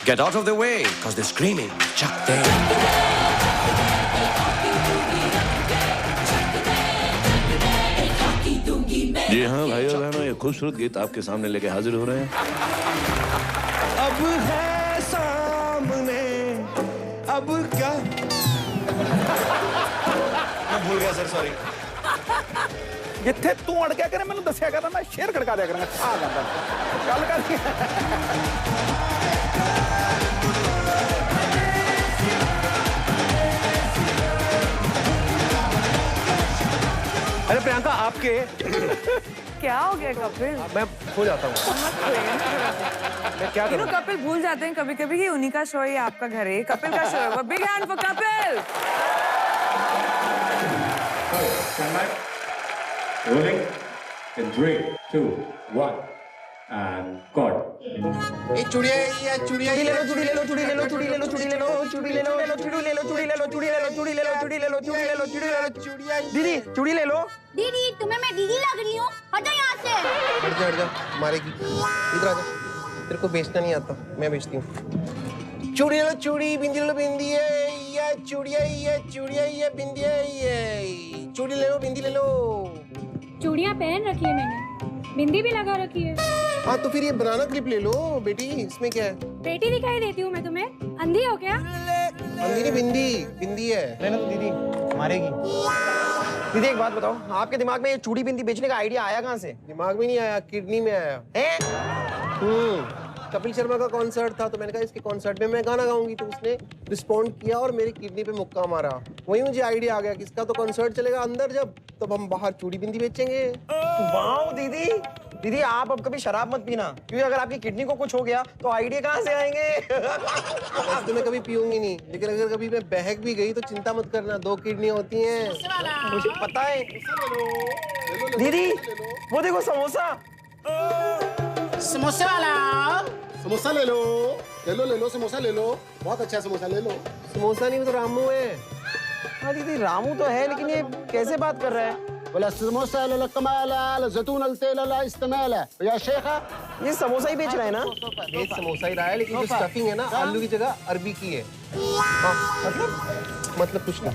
Get out of the way, cause they're screaming. Chuck them. जी हाँ भाइयों बहनों, ये खूबसूरत गीत आपके सामने लेके हाजिर हो रहे हैं। अब है सामने, अब क्या? मैं भूल गया सर, सॉरी। जिथे तू अड़ गया करे मैंने दसिया करना, मैं शेर खड़का दिया करूंगा। आ जाता गल कर। अरे प्रियंका आपके क्या हो गया कपिल? मैं खो जाता हूँ। मैं क्या करूँ? कपिल भूल जाते हैं कभी कभी कि उन्हीं का शो है, आपका घर है, कपिल का शो है। Big hand for Kapil. Rolling in 3, 2, 1 and God. चूड़िया चूड़ी ले लो, चूड़ी ले लो, चूड़ी ले लो, चूड़ी ले लो, चूड़ी ले लो, चूड़ी ले लो, चूड़ी ले लो, चूड़ी ले लो, चूड़ी ले लो, चूड़ी ले लो, चूड़ी ले लो, चूड़ी ले लो, चूड़ी ले लो, चूड़िया। दीदी चूड़ी ले लो। दीदी तुम्हें मैं दीदी लग रही हूँ, हटो यहाँ से। हट जा, मारेगी। इधर आ जा, तेरे को बेचना नहीं आता, मैं बेचती हूँ। चूड़ी ले लो, चूड़ी, बिंदी ले लो, बिंदी ये चूड़िया, ये चूड़िया, ये बिंदी ये चूड़ी ले लो, बिंदी ले लो। चूड़ियाँ पहन रखी है मैंने, बिंदी भी लगा रखी है। हाँ तो फिर ये बनाना क्लिप ले लो बेटी, इसमें क्या है? बेटी दिखाई देती हूँ मैं तुम्हें, अंधी हो क्या? अंधी नहीं, बिंदी, बिंदी है। रहने दो दीदी, मारेगी। दीदी एक बात बताओ, आपके दिमाग में ये चूड़ी बिंदी बेचने का आइडिया आया कहाँ से? दिमाग में नहीं आया, किडनी में आया। कपिल शर्मा का कॉन्सर्ट था तो मैंने कहा इसके कॉन्सर्ट में मैं गाना गाऊंगी, तो उसने रिस्पॉन्ड किया और मेरी किडनी पे मुक्का मारा। वही मुझे आइडिया आ गया कि इसका तो कॉन्सर्ट चलेगा अंदर, जब तब हम बाहर चूड़ी बिंदी बेचेंगे। वाह दीदी, दीदी आप अब कभी शराब मत पीना, क्योंकि अगर आपकी किडनी को कुछ हो गया तो आइडिया कहाँ से आएंगे? तो मैं कभी पीऊंगी नहीं, लेकिन अगर कभी मैं बहक भी गई तो चिंता मत करना, 2 किडनी होती हैं। मुझे पता है। दीदी वो देखो समोसा। समोसे वाला, समोसा ले लो, ले लो, ले लो, समोसा ले लो, बहुत अच्छा समोसा ले लो। समोसा नहीं, वो तो रामू है। हाँ दीदी रामू तो है, लेकिन ये कैसे बात कर रहा है? बोला समोसा ले लो, कमाल जैतून अल तेल अल इस्तेमाल है या शेखा। ये समोसा ही बेच रहा है ना? ये समोसा ही रहा है, लेकिन जो स्टफिंग है ना आलू की जगह अरबी की है। मतलब कुछ नहीं।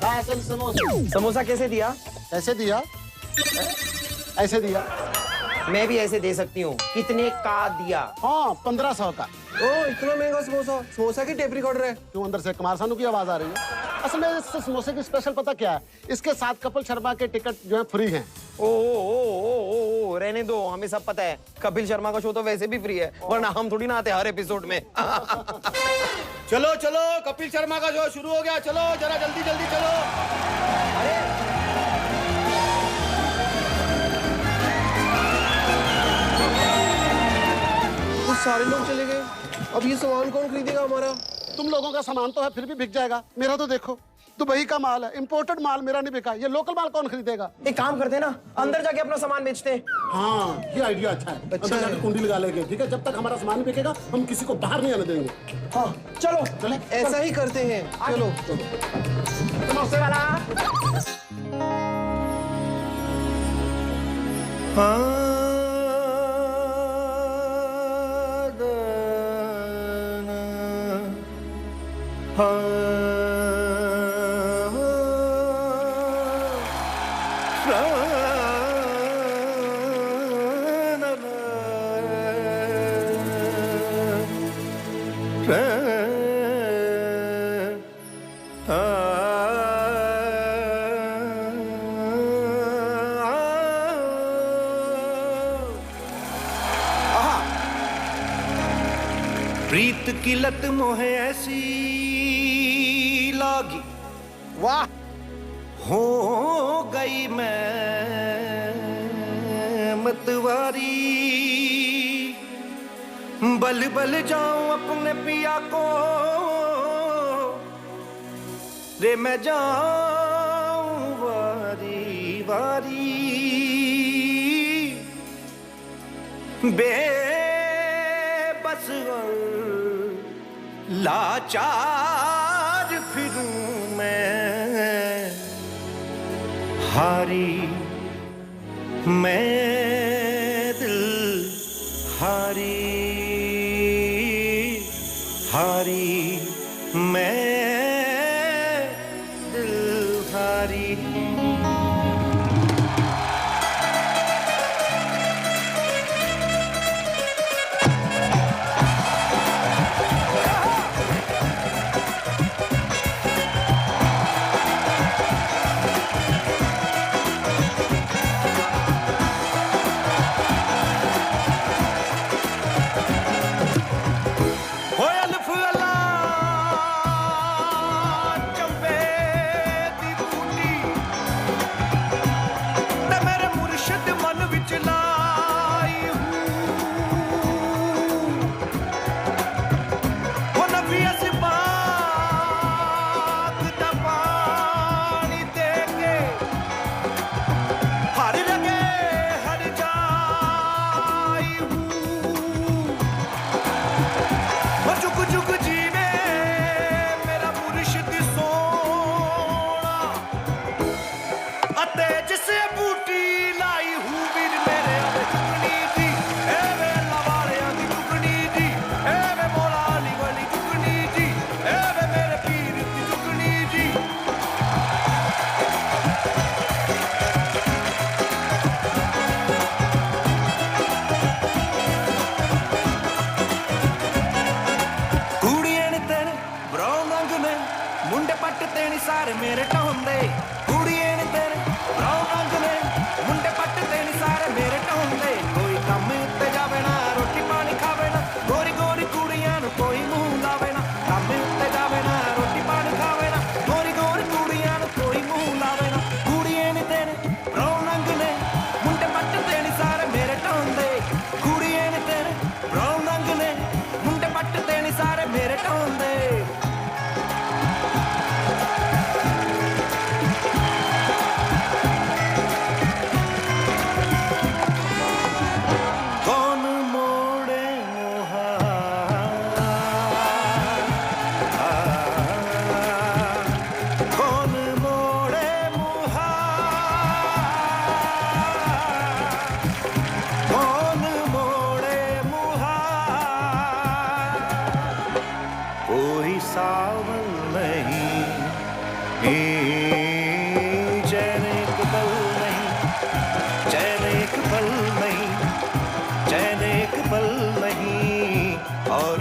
खास समोसा। समोसा कैसे दिया? कैसे दिया? ऐसे दिया। मैं भी ऐसे दे सकती हूँ। कितने का दिया? हाँ 1500 का। ओ इतना महंगा समोसा, समोसा की टेप रिकॉर्डर है। क्यों अंदर से कुमार सानू की आवाज आ रही है? असल में इस समोसे की स्पेशल पता क्या है? इसके साथ कपिल शर्मा के टिकट जो है फ्री हैं। ओ रहने दो, हमें सब पता है। कपिल शर्मा का शो तो वैसे भी फ्री है, वरना हम थोड़ी ना आते हर एपिसोड में। चलो चलो कपिल शर्मा का शो शुरू हो गया, चलो जरा जल्दी जल्दी चलो। अरे तो सारे लोग चले गए, अब ये सामान कौन खरीदेगा हमारा? तुम लोगों का सामान तो है फिर भी बिक जाएगा, मेरा तो देखो दुबई का माल है, इंपोर्टेड माल मेरा नहीं बिका, ये लोकल माल कौन खरीदेगा? एक काम करते हैं ना, अंदर जाके अपना सामान बेचते हैं। हाँ ये आइडिया अच्छा है। अंदर जाके कुंडी लगा लेंगे, ठीक है? जब तक हमारा सामान नहीं बिकेगा हम किसी को बाहर नहीं आने देंगे। हाँ चलो चले ऐसा ही करते हैं, चलो। समोसे वाला। प्रीत की लत मोहे ऐसी लागी, वाह हो गई मैं मतवारी, बल बल जाऊं अपने पिया को, रे मैं जाऊं वारी वारी, बेबस लाचार फिरूं मैं, हारी मैं हारी हारी मैं दिल हारी। सारे मेरे टोंदे कुड़िए ने तेरे ब्राउन रंग ने मुंडे पट्टे तेरे सारे मेरे टोंदे। कोई कम उत्ते जावे ना रोटी पानी खावे ना गोरी गोरी कुड़ियां नु कोई मुंह लावे ना। कम उत्ते जावे ना रोटी पानी खावे ना गोरी गोरी कुड़ियां नु कोई मुंह लावे ना। कुड़िए ने तेरे ब्राउन रंग ने मुंडे पट्टे तेरे सारे मेरे टोंदे कुड़िए ने तेरे ब्राउन रंग ने मुंडे पट्टे तेरे सारे मेरे टोंदे।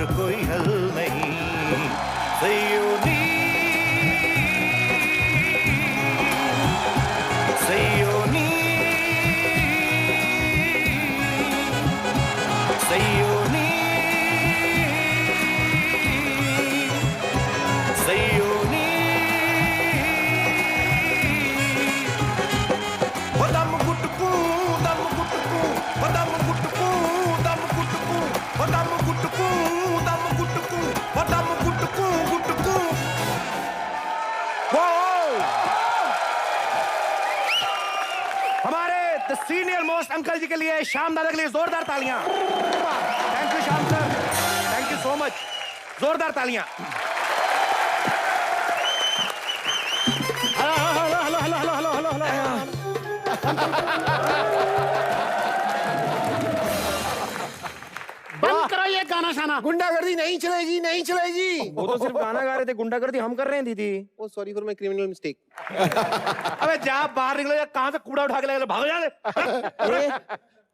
कोई हल नहीं सयोनी सयोनी सयोनी सयोनी दम गुटकू दम गुटकू दम गुटकू दम गुटकू दम गुटकू सीनियर मोस्ट अंकल जी के लिए श्याम दादा के लिए जोरदार तालियां। Thank you Shyam sir, thank you so much, जोरदार तालियां। Hello hello hello hello hello hello hello. बंद करो ये गाना शाना। गुंडागर्दी नहीं चलेगी, नहीं चलेगी। वो तो सिर्फ गाना गा रहे थे, गुंडागर्दी हम कर रहे हैं दीदी। Oh sorry for my criminal mistake. अबे जा बाहर निकलो या कहां से कूड़ा उठा के ले भागो जा।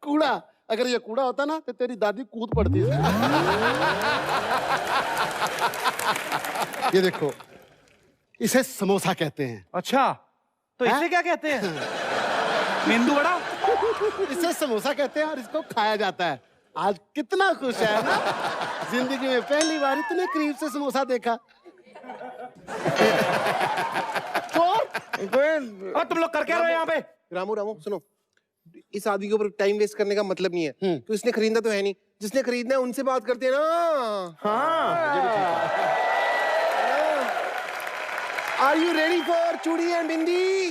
कूड़ा, अगर ये कूड़ा होता ना तो तेरी दादी कूद पड़ती है। ये देखो, इसे समोसा कहते हैं। अच्छा, तो इसे क्या कहते हैं? मेंदू वड़ा। इसे समोसा कहते हैं और इसको खाया जाता है। आज कितना खुश है ना, जिंदगी में पहली बार इतने करीब से समोसा देखा। तो और तुम लोग कर क्या रहे हो यहाँ पे? रामू रामू सुनो, इस आदमी के ऊपर टाइम वेस्ट करने का मतलब नहीं है। तो इसने खरीदा तो है नहीं, जिसने खरीदना है उनसे बात करते हैं ना। हाँ। Are you ready for चूड़ी एंड बिंदी?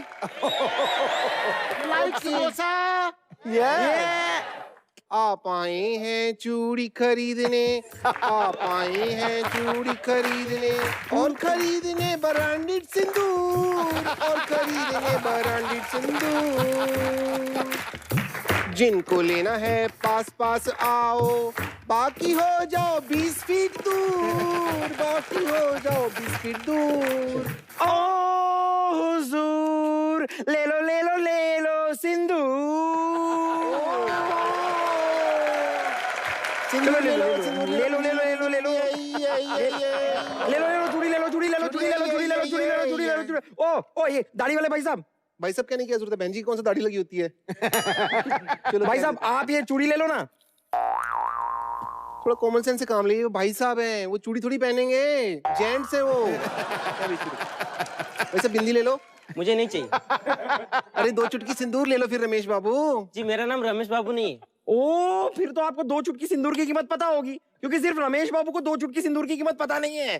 लाइक समोसा। आप आए हैं चूड़ी खरीदने, आप आए हैं चूड़ी खरीदने और खरीदने ब्रांडेड सिंदूर, और खरीदने ब्रांडेड सिंदूर। जिनको लेना है पास पास आओ, बाकी हो जाओ 20 फीट दूर, बाकी हो जाओ 20 फीट दूर। ओ हुजूर, ले लो ले लो ले लो सिंदूर। सिंदूर ले लो, ले लो ले लो ले लो ले लो ले लो चूड़ी ले लो चूड़ी ले लो चूड़ी ले लो चूड़ी ले लो चूड़ी ले लो चूड़ी ले लो चूड़ी। ओ ये दाढ़ी वाले भाई साहब, भाई साहब कहने की क्या जरूरत है, बहन जी कौन सा दाढ़ी लगी होती है। चलो भाई साहब आप ये चूड़ी ले लो ना। थोड़ा कॉमन सेंस से काम लीजिए, वो भाई साहब हैं, वो चूड़ी थोड़ी पहनेंगे, जेंट्स हैं वो। वैसे बिंदी ले लो। मुझे नहीं चाहिए। अरे 2 चुटकी सिंदूर ले लो फिर रमेश बाबू। जी मेरा नाम रमेश बाबू नहीं है। ओ फिर तो आपको 2 चुटकी सिंदूर की कीमत पता होगी, क्योंकि सिर्फ रमेश बाबू को 2 चुटकी सिंदूर की कीमत पता नहीं है।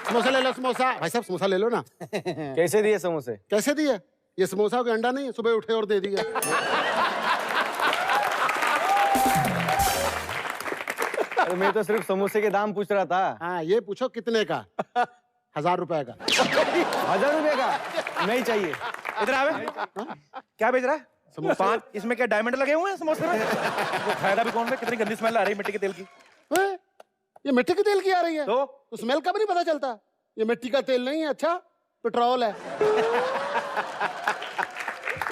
समोसा ले लो, समोसा। भाई साहब समोसा ले लो ना। कैसे दिए समोसे? कैसे दिए? ये समोसा का अंडा नहीं है, सुबह उठे और दे दिया। मैं तो सिर्फ समोसे के दाम पूछ रहा था। हाँ ये पूछो कितने का? 1000 रुपए का। 1000 रुपए का नहीं चाहिए। इधर आवे। क्या बेच रहा है? समोसा। 5 इसमें क्या डायमंड लगे हुए हैं समोसे में? वो खाएगा भी कौन है? कितनी गंदी स्मेल आ रही है मिट्टी के तेल की। ये मिट्टी के तेल की आ रही है तो स्मेल का भी नहीं पता चलता। ये मिट्टी का तेल नहीं है, अच्छा पेट्रोल है।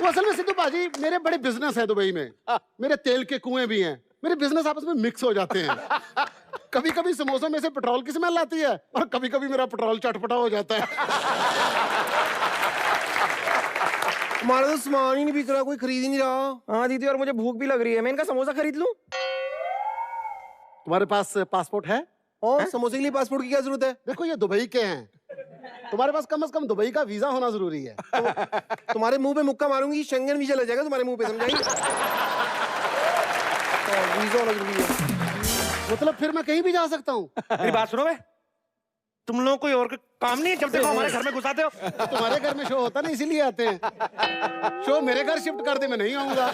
वो असल में सिद्धू बाजी मेरे बड़े बिजनेस है दुबई में, मेरे तेल के कुएं भी हैं, मेरे बिजनेस आपस में मिक्स हो जाते हैं। कभी कभी समोसों में से पेट्रोल की स्मेल आती है और कभी कभी मेरा पेट्रोल चटपटा हो जाता है। हमारा तो सामान ही नहीं बिक रहा, कोई खरीद ही नहीं रहा। हाँ दीदी, और मुझे भूख भी लग रही है, मैं इनका समोसा खरीद लूं? तुम्हारे पास पासपोर्ट है? और समोसे के लिए पासपोर्ट की क्या जरूरत है? देखो ये दुबई के हैं, तुम्हारे पास कम से कम दुबई का वीजा होना जरूरी है। तो तुम्हारे मुंह पे मुक्का मारूंगी, शेंगन वीजा लग जाएगा तुम्हारे मुंह पे, समझाई? वीजा होना जरूरी है। मतलब फिर मैं कहीं भी जा सकता हूँ? मेरी बात सुनो बे, तुम लोगों कोई और काम नहीं है? जब देखो हमारे घर में घुसाते हो। तुम्हारे घर में शो होता ना इसीलिए आते हैं। शो मेरे घर शिफ्ट कर दे, मैं नहीं आऊंगा।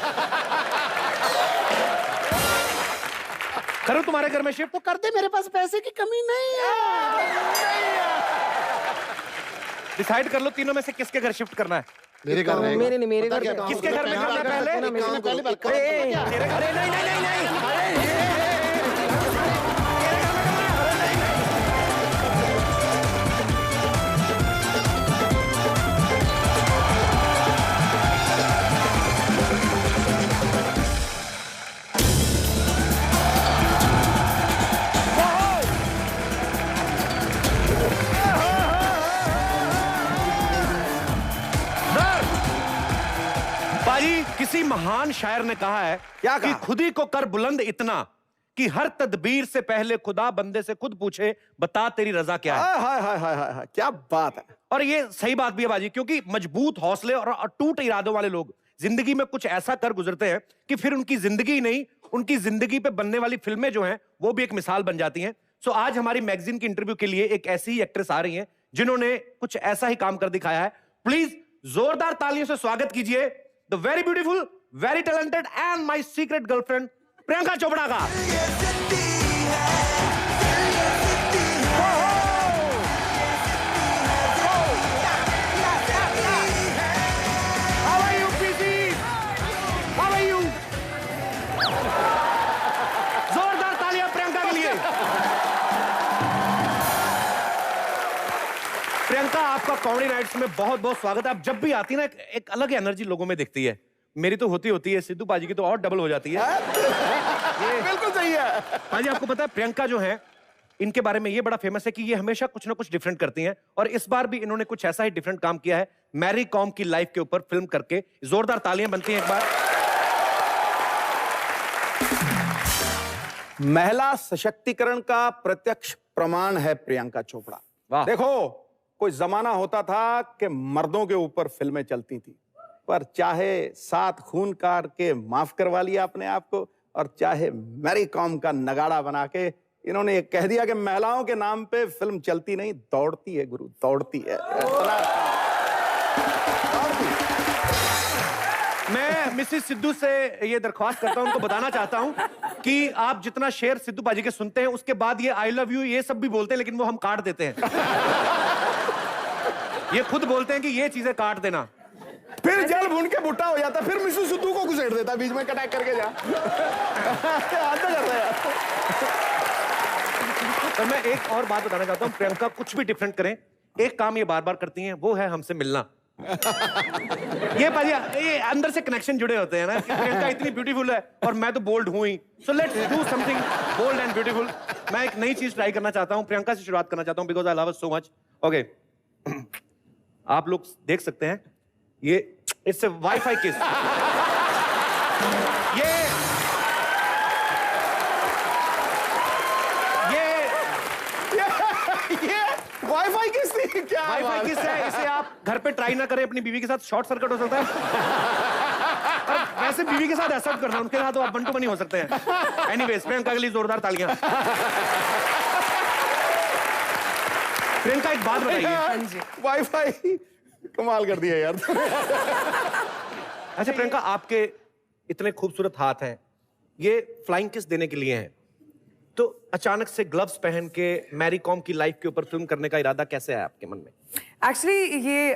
करो तुम्हारे घर में शिफ्ट तो कर दे, मेरे पास पैसे की कमी नहीं है। डिसाइड कर लो तीनों में से किसके घर शिफ्ट करना है। मेरे घर में। मेरे नहीं, मेरे घर क्या? किसके घर में करना है पहले? तेरे घर? नहीं। बाजी, किसी महान शायर ने कहा है क्या कि खुदी को कर बुलंद इतना कि हर तदबीर से पहले खुदा बंदे से खुद पूछे, बता तेरी रजा क्या है। हाय हाय हाय हाय, क्या बात है। और ये सही बात भी है बाजी, क्योंकि मजबूत हौसले और अटूट इरादों वाले लोग जिंदगी में कुछ ऐसा कर गुजरते हैं कि फिर उनकी जिंदगी नहीं, उनकी जिंदगी पे बनने वाली फिल्में जो हैं वो भी एक मिसाल बन जाती हैं। सो आज हमारी मैगजीन की इंटरव्यू के लिए एक ऐसी ही एक्ट्रेस आ रही हैं जिन्होंने कुछ ऐसा ही काम कर दिखाया है। प्लीज जोरदार तालियों से स्वागत कीजिए the very beautiful, very talented and my secret girlfriend Priyanka Chopra का। How are you, PC? How are you? जोरदार तालियां प्रियंका के लिए। प्रियंका, आपका कॉमेडी नाइट्स में बहुत बहुत स्वागत है। आप जब भी आती है ना एक अलग एनर्जी लोगों में दिखती है। मेरी तो होती है, सिद्धू पाजी की तो और डबल हो जाती है। बिल्कुल सही है। पाजी, आपको पता है प्रियंका जो है, इनके बारे में ये बड़ा फेमस है कि ये हमेशा कुछ ना कुछ डिफरेंट करती हैं, और इस बार भी इन्होंने कुछ ऐसा ही डिफरेंट काम किया है मैरी कॉम की लाइफ के ऊपर फिल्म करके। जोरदार तालियां बनती हैं एक बार। महिला सशक्तिकरण का प्रत्यक्ष प्रमाण है प्रियंका चोपड़ा। वाह। देखो, कोई जमाना होता था कि मर्दों के ऊपर फिल्में चलती थी, पर चाहे 7 खूनकार के माफ करवा लिया अपने आप को, और चाहे मैरी कॉम का नगाड़ा बना के इन्होंने ये कह दिया कि महिलाओं के नाम पे फिल्म चलती नहीं, दौड़ती है गुरु, दौड़ती है। मैं मिसेस सिद्धू से ये दरख्वास्त करता हूं, उनको बताना चाहता हूं कि आप जितना शेर सिद्धू पाजी के सुनते हैं, उसके बाद ये आई लव यू ये सब भी बोलते हैं, लेकिन वो हम काट देते हैं। ये खुद बोलते हैं कि ये चीजें काट देना। फिर जल भून के भुट्टा हो जाता, फिर मिसू सिद्धू को घुसेड़ देता बीच में, कटैक करके जा। आता जाता है यार। तो मैं एक और बात बताना चाहता हूँ, प्रियंका कुछ भी डिफरेंट करें, एक काम ये बार बार करती हैं, वो है हमसे मिलना। ये पाजी, ये अंदर से कनेक्शन जुड़े होते हैं ना कि प्रियंका इतनी ब्यूटीफुल है और मैं तो बोल्ड हूं ही, so let's do something bold and beautiful. मैं एक नई चीज ट्राई करना चाहता हूं, प्रियंका से शुरुआत करना चाहता हूं because I love her so much. Okay, आप लोग देख सकते हैं, ये इट्स अ वाईफाई किस। ये वाईफाई किस थी? क्या वाईफाई किस है, इसे आप घर पे ट्राई ना करें, अपनी बीवी के साथ शॉर्ट सर्किट हो सकता है। और वैसे बीवी के साथ ऐसा करना, उनके साथ तो आप बंटू बनी हो सकते हैं। एनीवेज, प्रियंका के लिए जोरदार तालियां। प्रियंका एक बात बताइए, वाईफाई कमाल कर दिया यार। अच्छा प्रियंका, आपके इतने खूबसूरत हाथ हैं, ये फ्लाइंग किस देने के लिए हैं, तो अचानक से ग्लव्स पहन के मैरी कॉम की लाइफ के ऊपर फिल्म करने का इरादा कैसे आया आपके मन में? एक्चुअली ये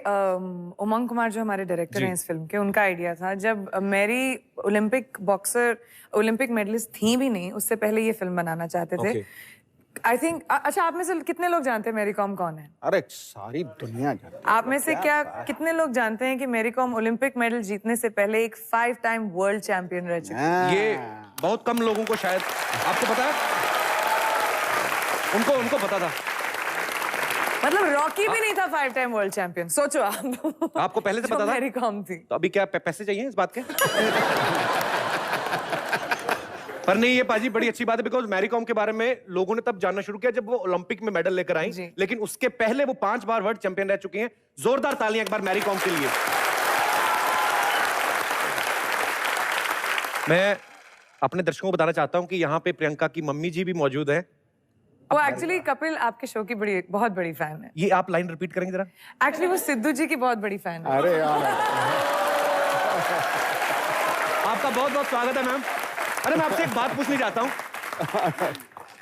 उमंग कुमार जो हमारे डायरेक्टर हैं इस फिल्म के, उनका आइडिया था। जब मैरी ओलंपिक मेडलिस्ट थी भी नहीं, उससे पहले ये फिल्म बनाना चाहते थे। आई थिंक, अच्छा आप में से कितने लोग जानते हैं मैरी कॉम कौन है? अरे सारी दुनिया जानती है। आप में से क्या कितने लोग जानते हैं कि मैरी कॉम ओलंपिक मेडल जीतने से पहले एक 5 टाइम वर्ल्ड चैंपियन रह चुकी है? ये बहुत कम लोगों को शायद, आपको पता है? उनको पता था। मतलब रॉकी भी नहीं था 5 टाइम वर्ल्ड चैंपियन, सोचो आप। आपको पहले से पता था? मैरी कॉम थी। तो अभी क्या पैसे चाहिए इस बात के? पर नहीं, ये पाजी बड़ी अच्छी बात है बिकॉज मैरी कॉम के बारे में लोगों ने तब जानना शुरू किया जब वो ओलंपिक में मेडल लेकर आई, लेकिन उसके पहले वो 5 बार वर्ल्ड चैंपियन रह चुकी हैं। जोरदार तालियां एक बार मैरी कॉम के लिए। मैं अपने दर्शकों को बताना चाहता हूं कि यहाँ पे प्रियंका की मम्मी जी भी मौजूद हैं। वो एक्चुअली कपिल आपके शो की बहुत बड़ी फैन है। ये आप लाइन रिपीट करेंगे जरा? एक्चुअली वो सिद्धू जी की बहुत बड़ी फैन है। अरे यार, आपका बहुत बहुत स्वागत है मैम। अरे मैं आपसे एक बात पूछनी चाहता हूँ,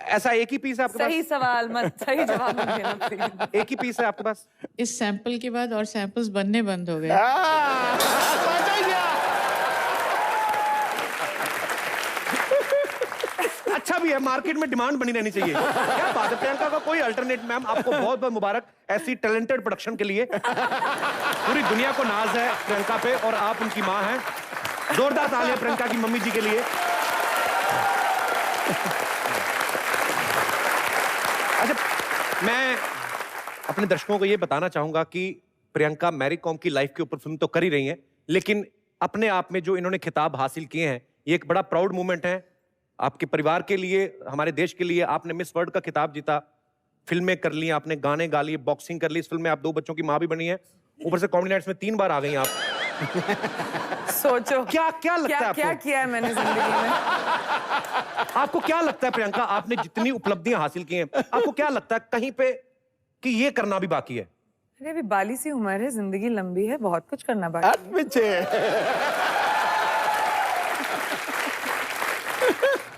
ऐसा एक ही पीस है आपके सही सवाल मत, सही जवाब मत देना प्लीज। एक ही पीस है आपके पास? इस सैंपल के बाद और सैंपल्स बनने बंद हो गए। अच्छा भी है, मार्केट में डिमांड बनी रहनी चाहिए। क्या बात है प्रियंका का कोई अल्टरनेट। मैम आपको बहुत बहुत मुबारक ऐसी टैलेंटेड प्रोडक्शन के लिए। पूरी दुनिया को नाज है प्रियंका पे और आप उनकी माँ हैं। जोरदार तालियां प्रियंका की मम्मी जी के लिए। अच्छा, मैं अपने दर्शकों को ये बताना चाहूंगा कि प्रियंका मैरी कॉम की लाइफ के ऊपर फिल्म तो कर ही रही हैं, लेकिन अपने आप में जो इन्होंने खिताब हासिल किए हैं, ये एक बड़ा प्राउड मोमेंट है आपके परिवार के लिए, हमारे देश के लिए। आपने मिस वर्ल्ड का खिताब जीता, फिल्में कर ली आपने, गाने गा लिए, बॉक्सिंग कर ली, इस फिल्म में आप 2 बच्चों की माँ भी बनी है, ऊपर से कॉमेडी नाइट्स में 3 बार आ गई आप। सोचो क्या लगता है आपको? क्या किया है मैंने जिंदगी में। आपको क्या लगता है प्रियंका, आपने जितनी उपलब्धियां हासिल की हैं, आपको क्या लगता है कहीं पे कि ये करना भी बाकी है? अरे अभी बाली सी उम्र है, जिंदगी लंबी है, बहुत कुछ करना बाकी है।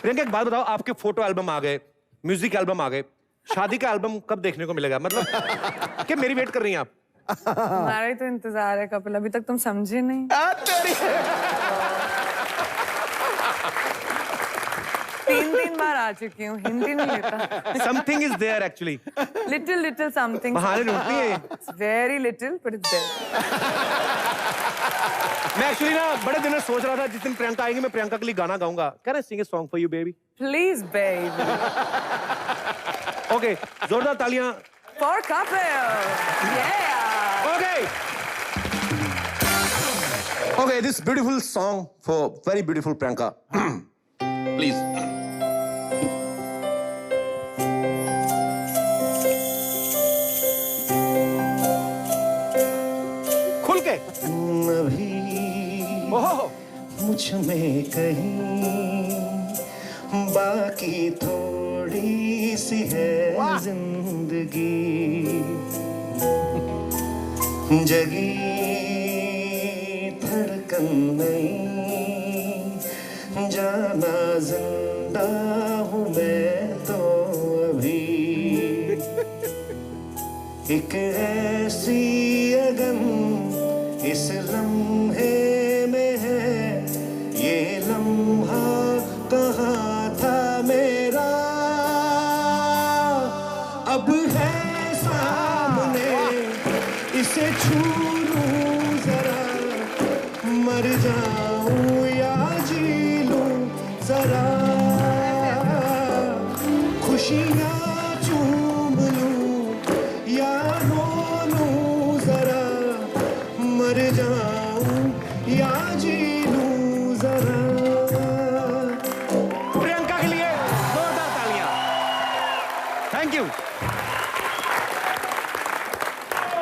प्रियंका एक बात बताओ, आपके फोटो एल्बम आ गए, म्यूजिक एल्बम आ गए, शादी का एल्बम कब देखने को मिलेगा? मतलब क्या मेरी वेट कर रही हैं आप? हमारा ही तो इंतजार है कपिल, अभी तक तुम समझे नहीं। 3 बार आ चुकी हूँ, हिंदी नहीं लेता। Something is there actually. Little something. बहाने ढूंढती है। Very little but it's there. मैं एक्चुअली ना बड़े दिनों से सोच रहा था जिस दिन प्रियंका आएंगी मैं प्रियंका के लिए गाना गाऊंगा। Can I sing a song for you baby? Please baby. Okay, जोरदार तालियां for Kapil. Okay okay, this beautiful song for very beautiful Priyanka, please. खुल के। मुझ में कहीं बाकी थोड़ी सी है जिंदगी, जगी धड़कन नहीं, जाना जिंदा हूँ मैं तो अभी, एक ऐसी अगन इस लम्हे में है, ये लम्हा कहाँ था मेरा, अब है सामने, इसे छू लूं जरा, मर जाऊं या जी लूं जरा, खुशियाँ चूम लूं या रो लूं जरा, मर जाऊं या जी लूं जरा। प्रियंका के लिए जोरदार तालियां। Thank you.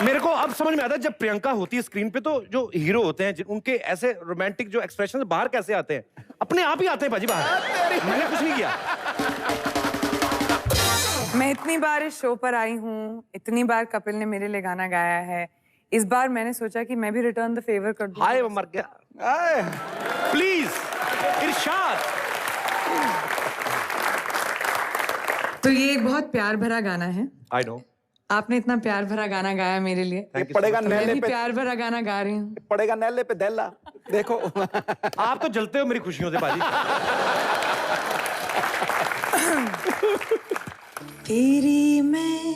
मेरे को अब समझ में आता है जब प्रियंका होती है स्क्रीन पे तो जो हीरो होते हैं उनके ऐसे रोमांटिक जो एक्सप्रेशन बाहर कैसे आते हैं, अपने आप ही आते हैं बाजी बाहर। मैंने कुछ नहीं किया। मैं इतनी बार इस शो पर आई हूँ, इतनी बार कपिल ने मेरे लिए गाना गाया है, इस बार मैंने सोचा कि मैं भी रिटर्न द फेवर कर दूं। हाय मर गया। प्लीज इरशाद। तो ये एक बहुत प्यार भरा गाना है। I know. आपने इतना प्यार भरा गाना गाया मेरे लिए, ये पड़ेगा मैं नैले भी पे, प्यार भरा गाना गा रही हूँ। पड़ेगा नैले पे दैला। देखो आप तो जलते हो मेरी खुशियों से बाजी। तेरी मैं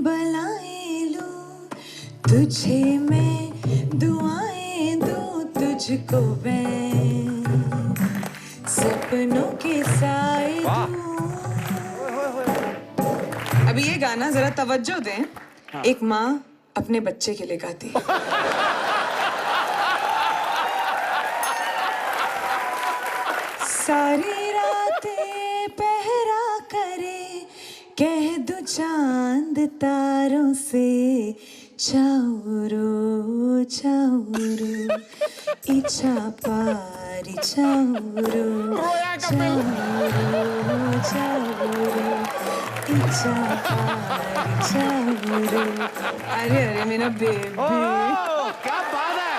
बलाएं लूं, तुझे मैं दुआएं दूं, तुझको मैं सपनों के साए दूं। अभी ये गाना जरा तवज्जो दें। हाँ। एक माँ अपने बच्चे के लिए गाती है। सारी रातें पहरा करे, कह दो चांद तारों से, चाउरो चाउरो इच्छा पारी चाउरो चाउरो चाउरो इच्छा पारी चाउरो। अरे अरे मेरा बेबी, क्या बात है।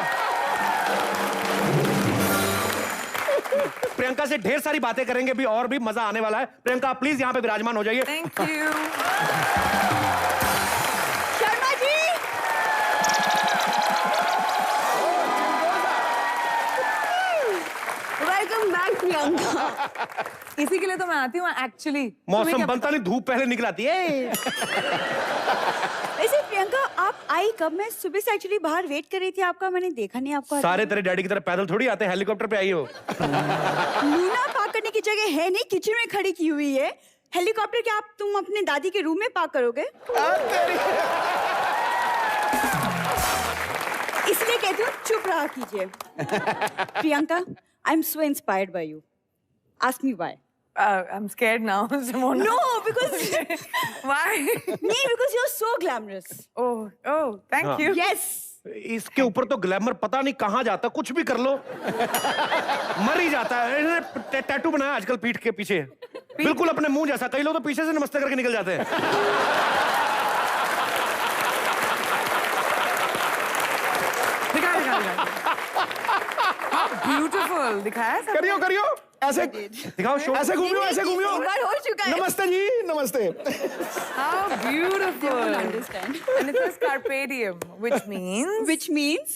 प्रियंका से ढेर सारी बातें करेंगे भी और भी मजा आने वाला है। प्रियंका प्लीज यहाँ पे विराजमान हो जाइए। Thank you. Sharma ji, welcome back Priyanka. इसी के लिए तो मैं आती हूँ एक्चुअली। मौसम बनता नहीं, धूप पहले निकल आती है। वैसे प्रियंका आप आई कब? मैं सुबह से एक्चुअली बाहर वेट कर रही थी आपका, मैंने देखा नहीं आपको। सारे तेरे डैडी की तरह पैदल थोड़ी आते हैं, हेलीकॉप्टर पे आई हो। लूना पार्क करने की जगह है नहीं, किचन में खड़ी की हुई है। हेलीकॉप्टर क्या आप तुम अपने दादी के रूम में पार्क करोगे? इसलिए कहती हूँ चुप रहा कीजिए। Priyanka, I am so inspired by you. Ask me why. I'm scared now, Simona. No, because Why? नहीं, because you're so glamorous. Oh, thank you. Yes. इसके ऊपर तो ग्लैमर पता नहीं कहाँ जाता, कुछ भी कर लो मर ही जाता है। इन्होंने टैटू बनाया आजकल पीठ के पीछे, बिल्कुल अपने मुंह जैसा। कई लोग तो पीछे से नमस्ते करके निकल जाते हैं। ब्यूटीफुल दिखाया सब। करियो करियो ऐसे दिखाओ शो। ऐसे घूमियो, ऐसे घूमियो। एक बार हो चुका है। नमस्ते जी, नमस्ते। How beautiful. Don't understand. And it says carpe diem, which means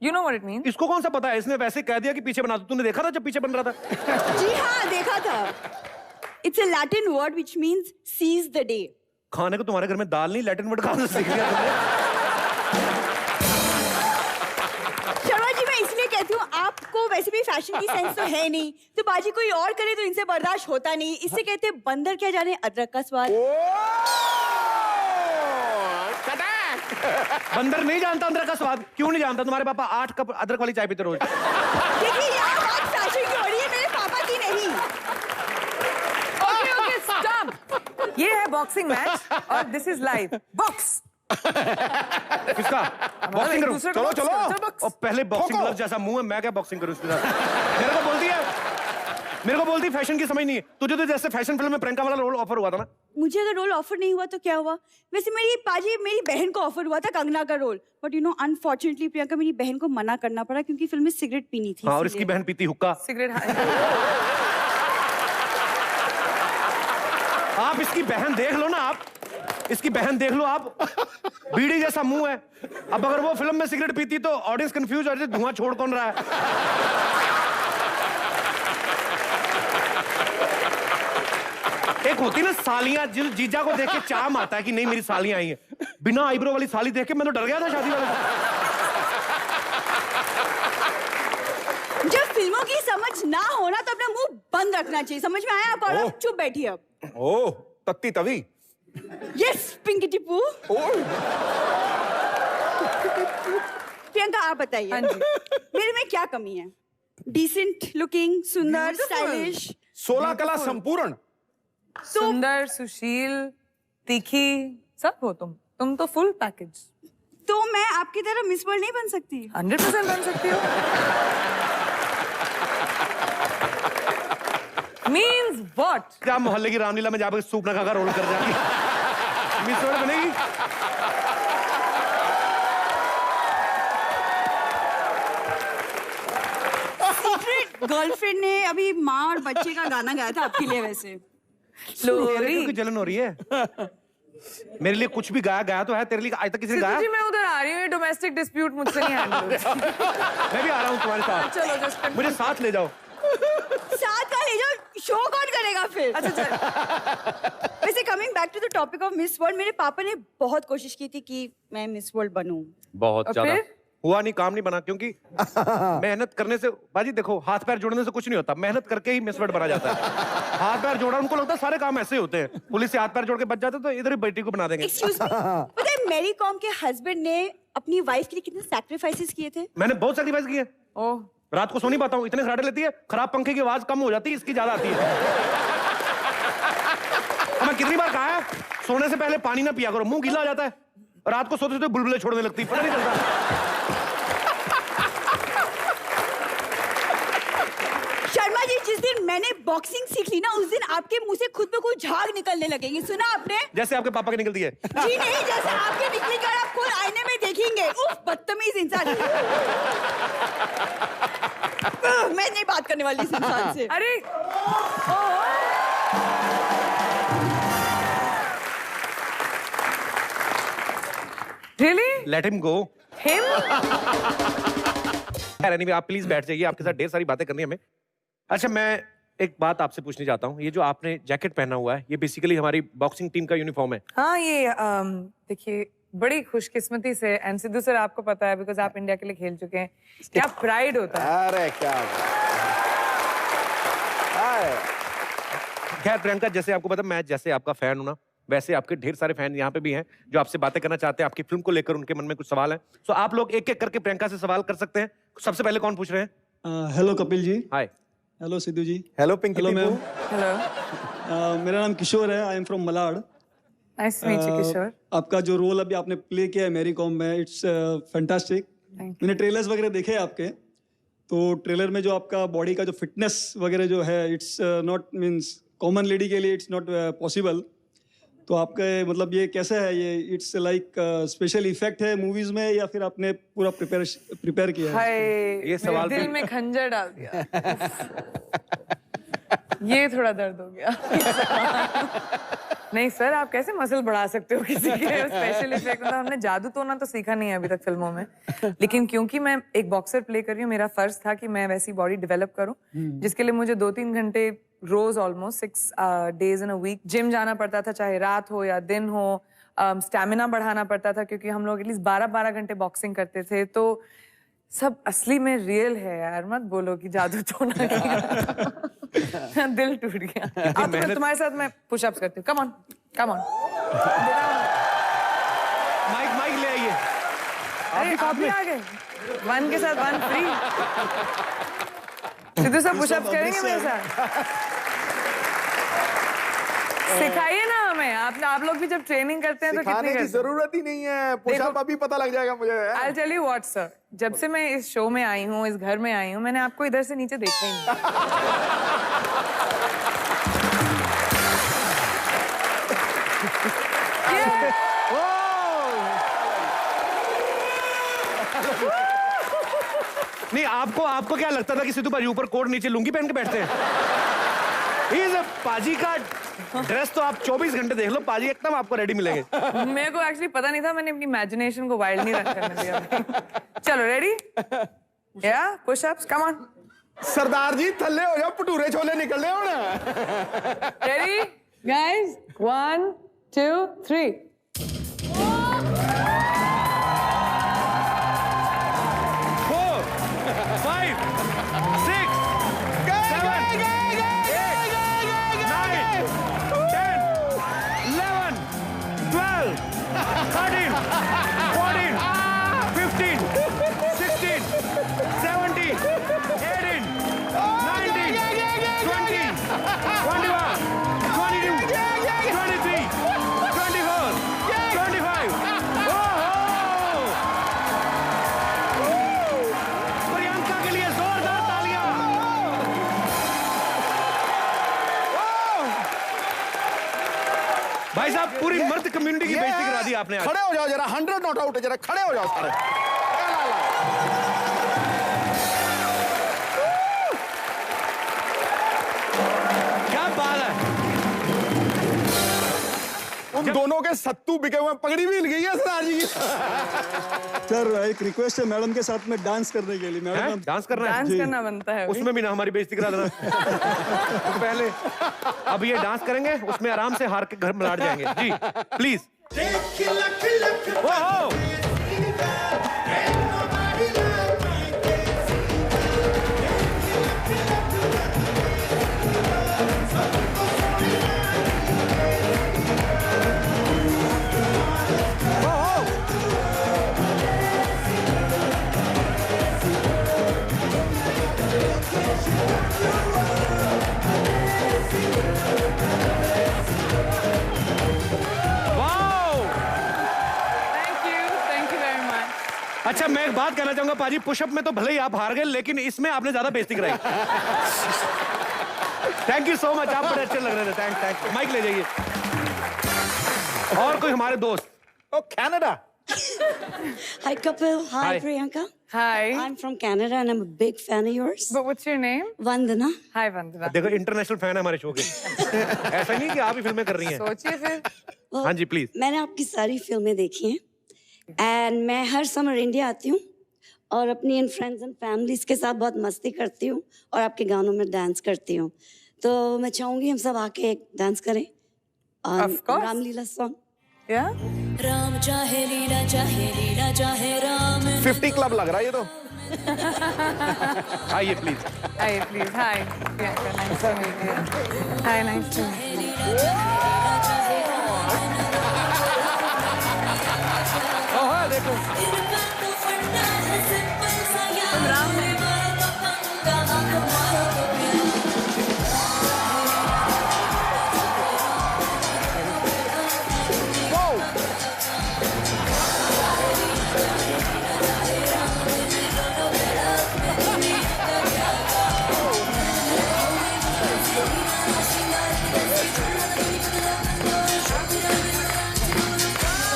you know what it means? इसको कौन सा पता है? इसने वैसे कह दिया कि पीछे बना दो। तूने देखा था जब पीछे बन रहा था? जी हाँ, देखा था। It's a Latin word which means seize the day. खाने को तुम्हारे घर में दाल नहीं, लैटिन वर्ड कहाँ से सीख लिया तुमने? शर्मा जी, मैं इसलिए कहती हूँ आपको वैसे भी फैशन की सेंस तो है नहीं, तो बाजी कोई और करे तो इनसे बर्दाश्त होता नहीं। इससे कहते हैं बंदर क्या जाने अदरक का स्वाद। बंदर नहीं जानता अदरक का स्वाद? क्यों नहीं जानता? तुम्हारे पापा 8 कप अदरक वाली चाय पीते रोज। देखिए यहाँ बात फैशन की हो रही है, मेरे पापा की नहीं। Okay, stop. ये है बॉक्सिंग मैच और दिस इज लाइव बॉक्स। किसका बॉक्सिंग करूं? चलो चलो। और पहले बॉक्सिंग ग्लव जैसा मुंह है, मैं क्या बॉक्सिंग करूं इसके साथ? मेरे को बोलती फैशन की समझ नहीं है तुझे। तो जैसे फैशन फिल्म में प्रियंका वाला रोल ऑफर हुआ था ना। मुझे अगर रोल ऑफर नहीं हुआ तो क्या हुआ? वैसे मेरी बहन को ऑफर हुआ था कंगना का role, but you know unfortunately Priyanka मेरी बहन को मना करना पड़ा क्योंकि फिल्म में सिगरेट पीनी थी। हाँ, और इसकी बहन पीती हुक्का। सिगरेट। आप इसकी बहन देख लो ना आप। इसकी बहन देख लो आप, बीड़ी जैसा मुंह है। अब अगर वो फिल्म में सिगरेट पीती तो ऑडियंस कंफ्यूज हो जाती, धुआं छोड़ कौन रहा है। एक होती ना सालियां, जिस जीजा को देख के चाम आता है कि नहीं मेरी सालियां आई हैं। बिना आईब्रो वाली साली देख के मैं तो डर गया था शादी वाले। जब फिल्मों की समझ ना होना तो अपना मुंह बंद रखना चाहिए, समझ में आया आपको? आप चुप बैठिए अब। ओह तत्ती तवी। यस पिंकी टिप्पू। प्रियंका आप बताइए, मेरे में क्या कमी है? डिसेंट लुकिंग, सुंदर, स्टाइलिश, 16 कला संपूर्ण, सुंदर, सुशील, तीखी, सब हो तुम तो फुल पैकेज। तो मैं आपकी तरह मिस वर्ल्ड नहीं बन सकती? 100% बन सकती हो। Means what? क्या मोहल्ले की रामलीला में जाकर सूप ना खाकर रोल कर जाएगी, मिस वर्ल्ड बनेगी? सीक्रेट गर्लफ्रेंड ने अभी माँ और बच्चे का गाना गाया था आपके लिए। वैसे क्योंकि जलन हो रही है। मेरे लिए कुछ भी गाया तो है, तेरे लिए आज तक किसी ने गाया? जी मैं उधर आ रही हूँ, डोमेस्टिक डिस्प्यूट मुझसे नहीं हैंडल होता। मैं भी आ रहा हूँ तुम्हारे साथ। चलो जस्ट मुझे साथ ले जाओ। साथ का ले जाओ, शो कौन करेगा फिर? अच्छा चल। वैसे coming back to the topic of Miss World, मेरे पापा ने बहुत कोशिश की थी कि मैं मिस वर्ल्ड बनूं। बहुत ज्यादा हुआ नहीं, काम नहीं बना, क्योंकि मेहनत करने से बाजी देखो, हाथ पैर जोड़ने से कुछ नहीं होता, मेहनत करके ही मिस वर्ल्ड बना जाता है। हाथ पैर जोड़ा, उनको लगता है सारे काम ऐसे होते हैं, पुलिस से हाथ पैर जोड़ के बच जाते तो इधर ही बेटी को बना देंगे। Excuse me, पता है मैरी कॉम के हस्बैंड ने अपनी वाइफ के लिए कितने सैक्रिफाइसेस किए थे? मैंने बहुत सैक्रिफाइस किए। ओह, रात को सो नहीं पाता हूँ, इतने खराटे लेती है, खराब पंखे की आवाज कम हो जाती है, इसकी ज्यादा आती है। मैं कितनी बार कहा है सोने से पहले पानी ना पिया करो, मुंह गीला हो जाता है, रात को सोते सोते बुलबुले छोड़ने लगती है, पता नहीं चलता। शर्मा जी, जिस दिन मैंने बॉक्सिंग सीख ली ना, उस दिन आपके मुंह से खुद पे कोई झाग निकलने लगेंगे, सुना आपने? जैसे आपके पापा की निकलती है। जी नहीं, जैसे आपके निकलेगी और आप खुद आईने में देखेंगे। उफ, बदतमीज इंसान। मैं नहीं बात करने वाली इस इंसान से। अरे Really? Let him go. Him? anyway, आप प्लीज बैठ जाइए, आपके साथ ढेर सारी बातें करनी है हमें। अच्छा, मैं एक बात आपसे पूछने चाहता हूँ, ये जो आपने जैकेट पहना हुआ है, ये बेसिकली हमारी बॉक्सिंग टीम का यूनिफॉर्म है। हाँ, ये देखिए बड़ी खुशकिस्मती से, एंड सिद्धू सर आपको पता है बिकॉज आप इंडिया के लिए खेल चुके हैं, क्या प्राइड होता है। अरे क्या खैर प्रियंका, जैसे आपको पता, मैं जैसे आपका फैन हूं ना, वैसे आपके ढेर सारे फैन यहाँ पे भी हैं जो आपसे बातें करना चाहते हैं, आपकी फिल्म को लेकर उनके मन में कुछ सवाल है। सो आप लोग एक एक करके प्रियंका से सवाल कर सकते हैं। सबसे पहले कौन पूछ रहे हैं? Hello Kapil ji. Hi. Hello Sidhu ji. Hello Pinky. Hello ma'am. Hello, मेरा नाम किशोर है, I am from Malad. Nice to meet you Kishore. आपका जो रोल अभी आपने प्ले किया है मैरी कॉम में, इट्स फैंटास्टिक। मैंने ट्रेलर्स वगैरह देखे हैं आपके, तो ट्रेलर में जो आपका बॉडी का जो फिटनेस वगैरह जो है, it's not means common lady के लिए इट्स नॉट पॉसिबल। तो आपका मतलब ये कैसा है, ये इट्स लाइक स्पेशल इफेक्ट है मूवीज में या फिर आपने पूरा प्रिपेयर किया है? हाय, ये सवाल दिल में खंजर डाल दिया। ये थोड़ा दर्द हो गया। नहीं सर, आप कैसे मसल बढ़ा सकते हो किसी के स्पेशल इफेक्ट? मतलब हमने जादू टोना तो सीखा नहीं है अभी तक फिल्मों में, लेकिन क्योंकि मैं एक बॉक्सर प्ले कर रही हूँ, मेरा फर्ज था कि मैं वैसी बॉडी डेवलप करूँ, जिसके लिए मुझे 2-3 घंटे रोज, almost 6 days in a week gym जाना पड़ता था, चाहे रात हो या दिन हो। स्टैमिना बढ़ाना पड़ता था क्योंकि हम लोग एटलीस्ट 12-12 घंटे बॉक्सिंग करते थे। तो सब असली में रियल है यार, मत बोलो कि जादू टोना किया। दिल टूट गया। अब तो तुम्हारे साथ मैं पुशअप्स करती हूँ। Come on, come on. Mic ले आइए। अरे आप भी आ गए, 1 के साथ 1 फ्री। सिद्धू सब पुशअप्स करेंगे मेरे साथ? सिखाइए ना हमें। आप लोग भी जब ट्रेनिंग करते हैं तो कितनी की जरूरत ही नहीं है, पुशअप अभी पता लग जाएगा मुझे। I'll tell you what sir, जब से मैं इस शो में आई हूँ, इस घर में आई हूँ, मैंने आपको इधर से नीचे देखा ही नहीं। नहीं, आपको क्या लगता था कि सिद्धू पाजी ऊपर कोट नीचे लुंगी पहन के बैठते हैं? पाजी का ड्रेस तो आप 24 घंटे देख लो, पाजी एकदम आपको रेडी मिलेंगे। मेरे को एक्चुअली पता नहीं था, मैंने अपनी इमेजिनेशन को वाइल्ड नहीं करने दिया। चलो रेडी? या पुश अप्स, कम ऑन। सरदार जी थल्ले हो जाओ, भटूरे छोले निकलने हो ना। Ready guys, 1 2 3। 4 5 6 7 8 9 10 11 12 13 14 15 16 17 18 19 20 21 22 23 24 25। प्रियंका के लिए जोरदार तालियां। भाई साहब, पूरी मर्द कम्युनिटी की बेइज्जती करा दी आपने आज। खड़े हो जाओ जरा, 100 नॉट आउट है, जरा खड़े हो जाओ सारे। क्या बात है। उन दोनों के सत्तू बिके हुए, पगड़ी भी हिल गई है सरदार जी की। सर एक रिक्वेस्ट है मैडम के साथ में डांस करने के लिए। मैडम डांस करना है? डांस करना बनता है। उसमें भी ना हमारी बेइज्जती करा देना। तो पहले अब ये डांस करेंगे, उसमें आराम से हार के घर में लौट जाएंगे। जी प्लीज। अच्छा, मैं एक बात कहना चाहूंगा पाजी, पुशअप में तो भले ही आप हार गए, लेकिन इसमें आपने ज्यादा बेइज्जती कराई। थैंक यू सो मच, आप बड़े अच्छे लग रहे थे। थैंक। माइक ले जाइए। और कोई हमारे दोस्त? ओ Canada. Hi Kapil, hi Hi. Priyanka. Hi. I'm from Canada and I'm a big fan of yours. But what's your name? Vandana. Hi Vandana. देखो इंटरनेशनल फैन है हमारे शो के। ऐसा नहीं कि आप ही फिल्में कर रही हैं। सोचिए फिर। हाँ जी प्लीज। मैंने आपकी सारी फिल्में देखी हैं एंड मैं हर समर इंडिया आती हूँ और अपनी इन फ्रेंड्स एंड फैमिलीज के साथ बहुत मस्ती करती हूँ और आपके गानों में डांस करती हूँ। तो मैं चाहूंगी हम सब आके एक डांस करें। Of course. Ramlila song. Yeah? Ram चाहे लीला चाहे राम। 50 क्लब लग रहा है ये तो। आइए please. Hi, please. Hi. Priyanka, nice to meet you. Hi, nice to meet you. देखो।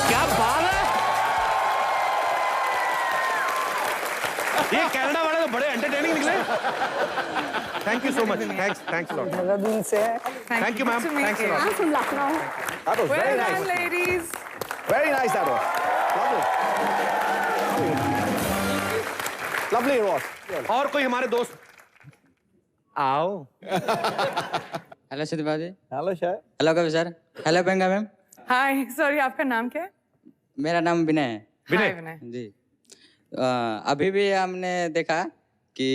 क्या बात है। ये कनाडा वाले तो बड़े एंटरटेनिंग निकले। Thank you so much. Thanks lot. Thank you ma'am. Thanks lot. I'm from Lucknow. That was very Well nice. done, ladies. Very nice that was. Lovely it was. और कोई हमारे दोस्त? आओ। हेलो सुदीपा जी। Hello Shah. Hello कवि sir. Hello Priyanka ma'am. Hi. Sorry, आपका नाम क्या है? मेरा नाम विनय है। Hi, विनय। जी। अभी भी हमने देखा कि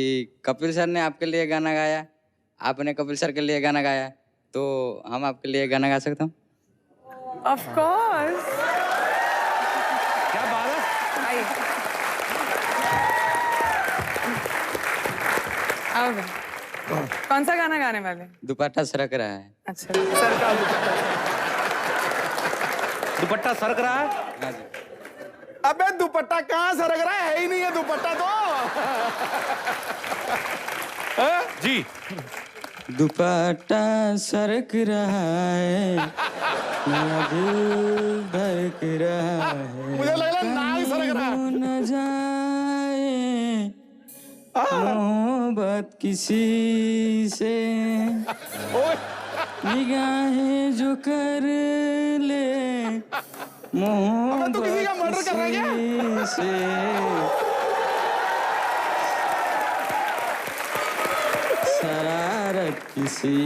कपिल सर ने आपके लिए गाना गाया, आपने कपिल सर के लिए गाना गाया, तो हम आपके लिए गाना गा सकते हैं? Of course. क्या बात है। आइए। आओ फिर। कौन सा गाना गाने वाले? दुपट्टा सरक रहा है। अच्छा, सर का दुपट्टा सरक रहा है। हाँ जी। अबे दुपट्टा कहाँ सरक रहा है ही नहीं है दुपट्टा तो। जी। दुपट्टा सरक रहा है, मेरा दिल धड़क रहा है। मुझे लग रहा है नाक सरक रहा है। न जाए मोहब्बत किसी से, निगाहें जो कर ले मोहब्बत किसी से शरारत किसी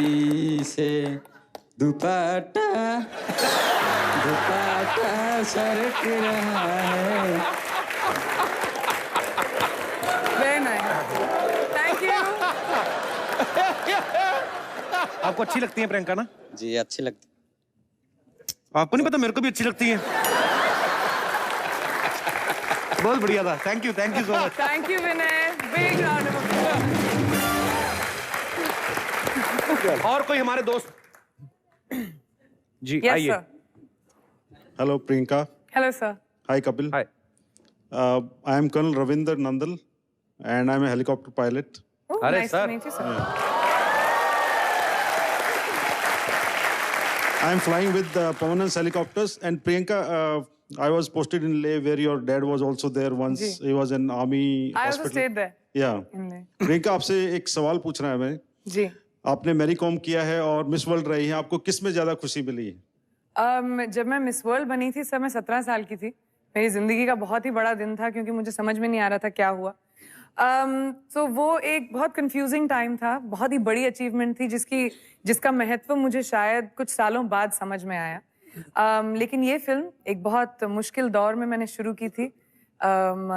से दुपट्टा सरक रहा है। Very nice. Thank you. आपको अच्छी लगती है प्रियंका ना? जी अच्छी लगती। आपको नहीं पता, मेरे को भी अच्छी लगती है। बहुत बढ़िया था। Thank you so much. Thank you Vinay. Big round of applause. और कोई हमारे दोस्त जी Yes, आइए। sir. Hello, Priyanka. Hello, sir. Hi, Kapil. Hi. I am Colonel Ravinder Nandal, and I am a helicopter pilot. Oh, nice to meet you, sir. I am flying with Pavan's helicopters, and Priyanka, I was posted in Leh, where your dad was also there once. Ji. He was in army I also hospital. stayed there. Yeah. In Leh. Priyanka, आपसे एक सवाल पूछना है हमें। जी। आपने Mary com किया है और मिस वर्ल्ड रही है, आपको किस में ज्यादा खुशी मिली है? जब मैं मिस वर्ल्ड बनी थी सर, मैं 17 साल की थी। मेरी जिंदगी का बहुत ही बड़ा दिन था क्योंकि मुझे समझ में नहीं आ रहा था क्या हुआ। तो वो एक बहुत कंफ्यूजिंग टाइम था, बहुत ही बड़ी अचीवमेंट थी जिसका महत्व मुझे शायद कुछ सालों बाद समझ में आया। लेकिन ये फिल्म एक बहुत मुश्किल दौर में मैंने शुरू की थी।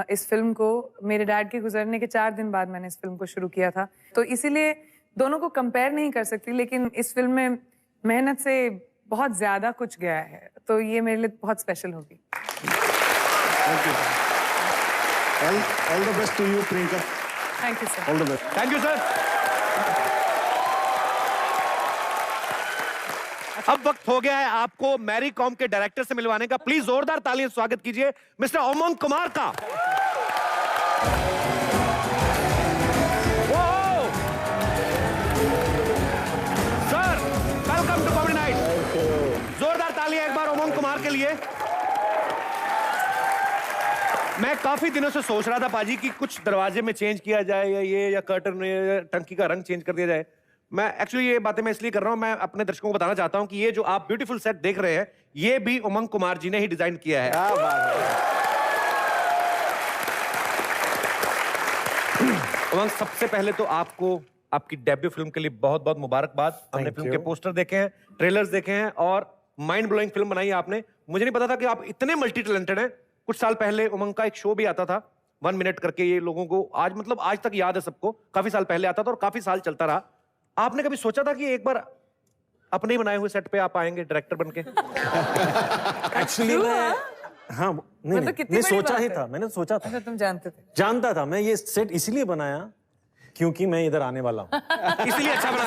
इस फिल्म को मेरे डैड के गुजरने के 4 दिन बाद मैंने इस फिल्म को शुरू किया था, तो इसीलिए दोनों को कंपेयर नहीं कर सकती। लेकिन इस फिल्म में मेहनत से बहुत ज्यादा कुछ गया है, तो ये मेरे लिए बहुत स्पेशल होगी। Thank you. All the best to you, Priyanka. Thank you, sir. All the best. Thank you sir. अब वक्त हो गया है आपको मैरी कॉम के डायरेक्टर से मिलवाने का। प्लीज जोरदार तालियां स्वागत कीजिए मिस्टर उमंग कुमार का। Sir, welcome to comedy night. जोरदार तालियां एक बार उमंग कुमार के लिए। मैं काफी दिनों से सोच रहा था पाजी कि कुछ दरवाजे में चेंज किया जाए या कर्टन या टंकी का रंग चेंज कर दिया जाए। मैं एक्चुअली ये बातें मैं इसलिए कर रहा हूं, मैं अपने दर्शकों को बताना चाहता हूं कि ये जो आप ब्यूटीफुल सेट देख रहे हैं, ये भी उमंग कुमार जी ने ही डिजाइन किया है। उमंग, सबसे पहले तो आपको आपकी डेब्यू फिल्म के लिए बहुत बहुत मुबारकबाद। हमने फिल्म के पोस्टर देखे हैं, ट्रेलर्स देखे हैं और माइंड ब्लोइंग फिल्म बनाई है आपने। मुझे नहीं पता था कि आप इतने मल्टी टैलेंटेड हैं। कुछ साल पहले उमंग का एक शो भी आता था 1 मिनट करके, ये लोगों को आज तक याद है सबको। काफी साल पहले आता था और काफी साल चलता रहा। आपने कभी सोचा था कि एक बार अपने ही बनाए हुए सेट पे आप आएंगे डायरेक्टर बनके? एक्चुअली मैं नहीं सोचा ही था, मैंने सोचा था। तुम जानते थे? जानता था मैं ये सेट इसलिए बनाया क्योंकि मैं इधर आने वाला हूँ। इसलिए अच्छा बना।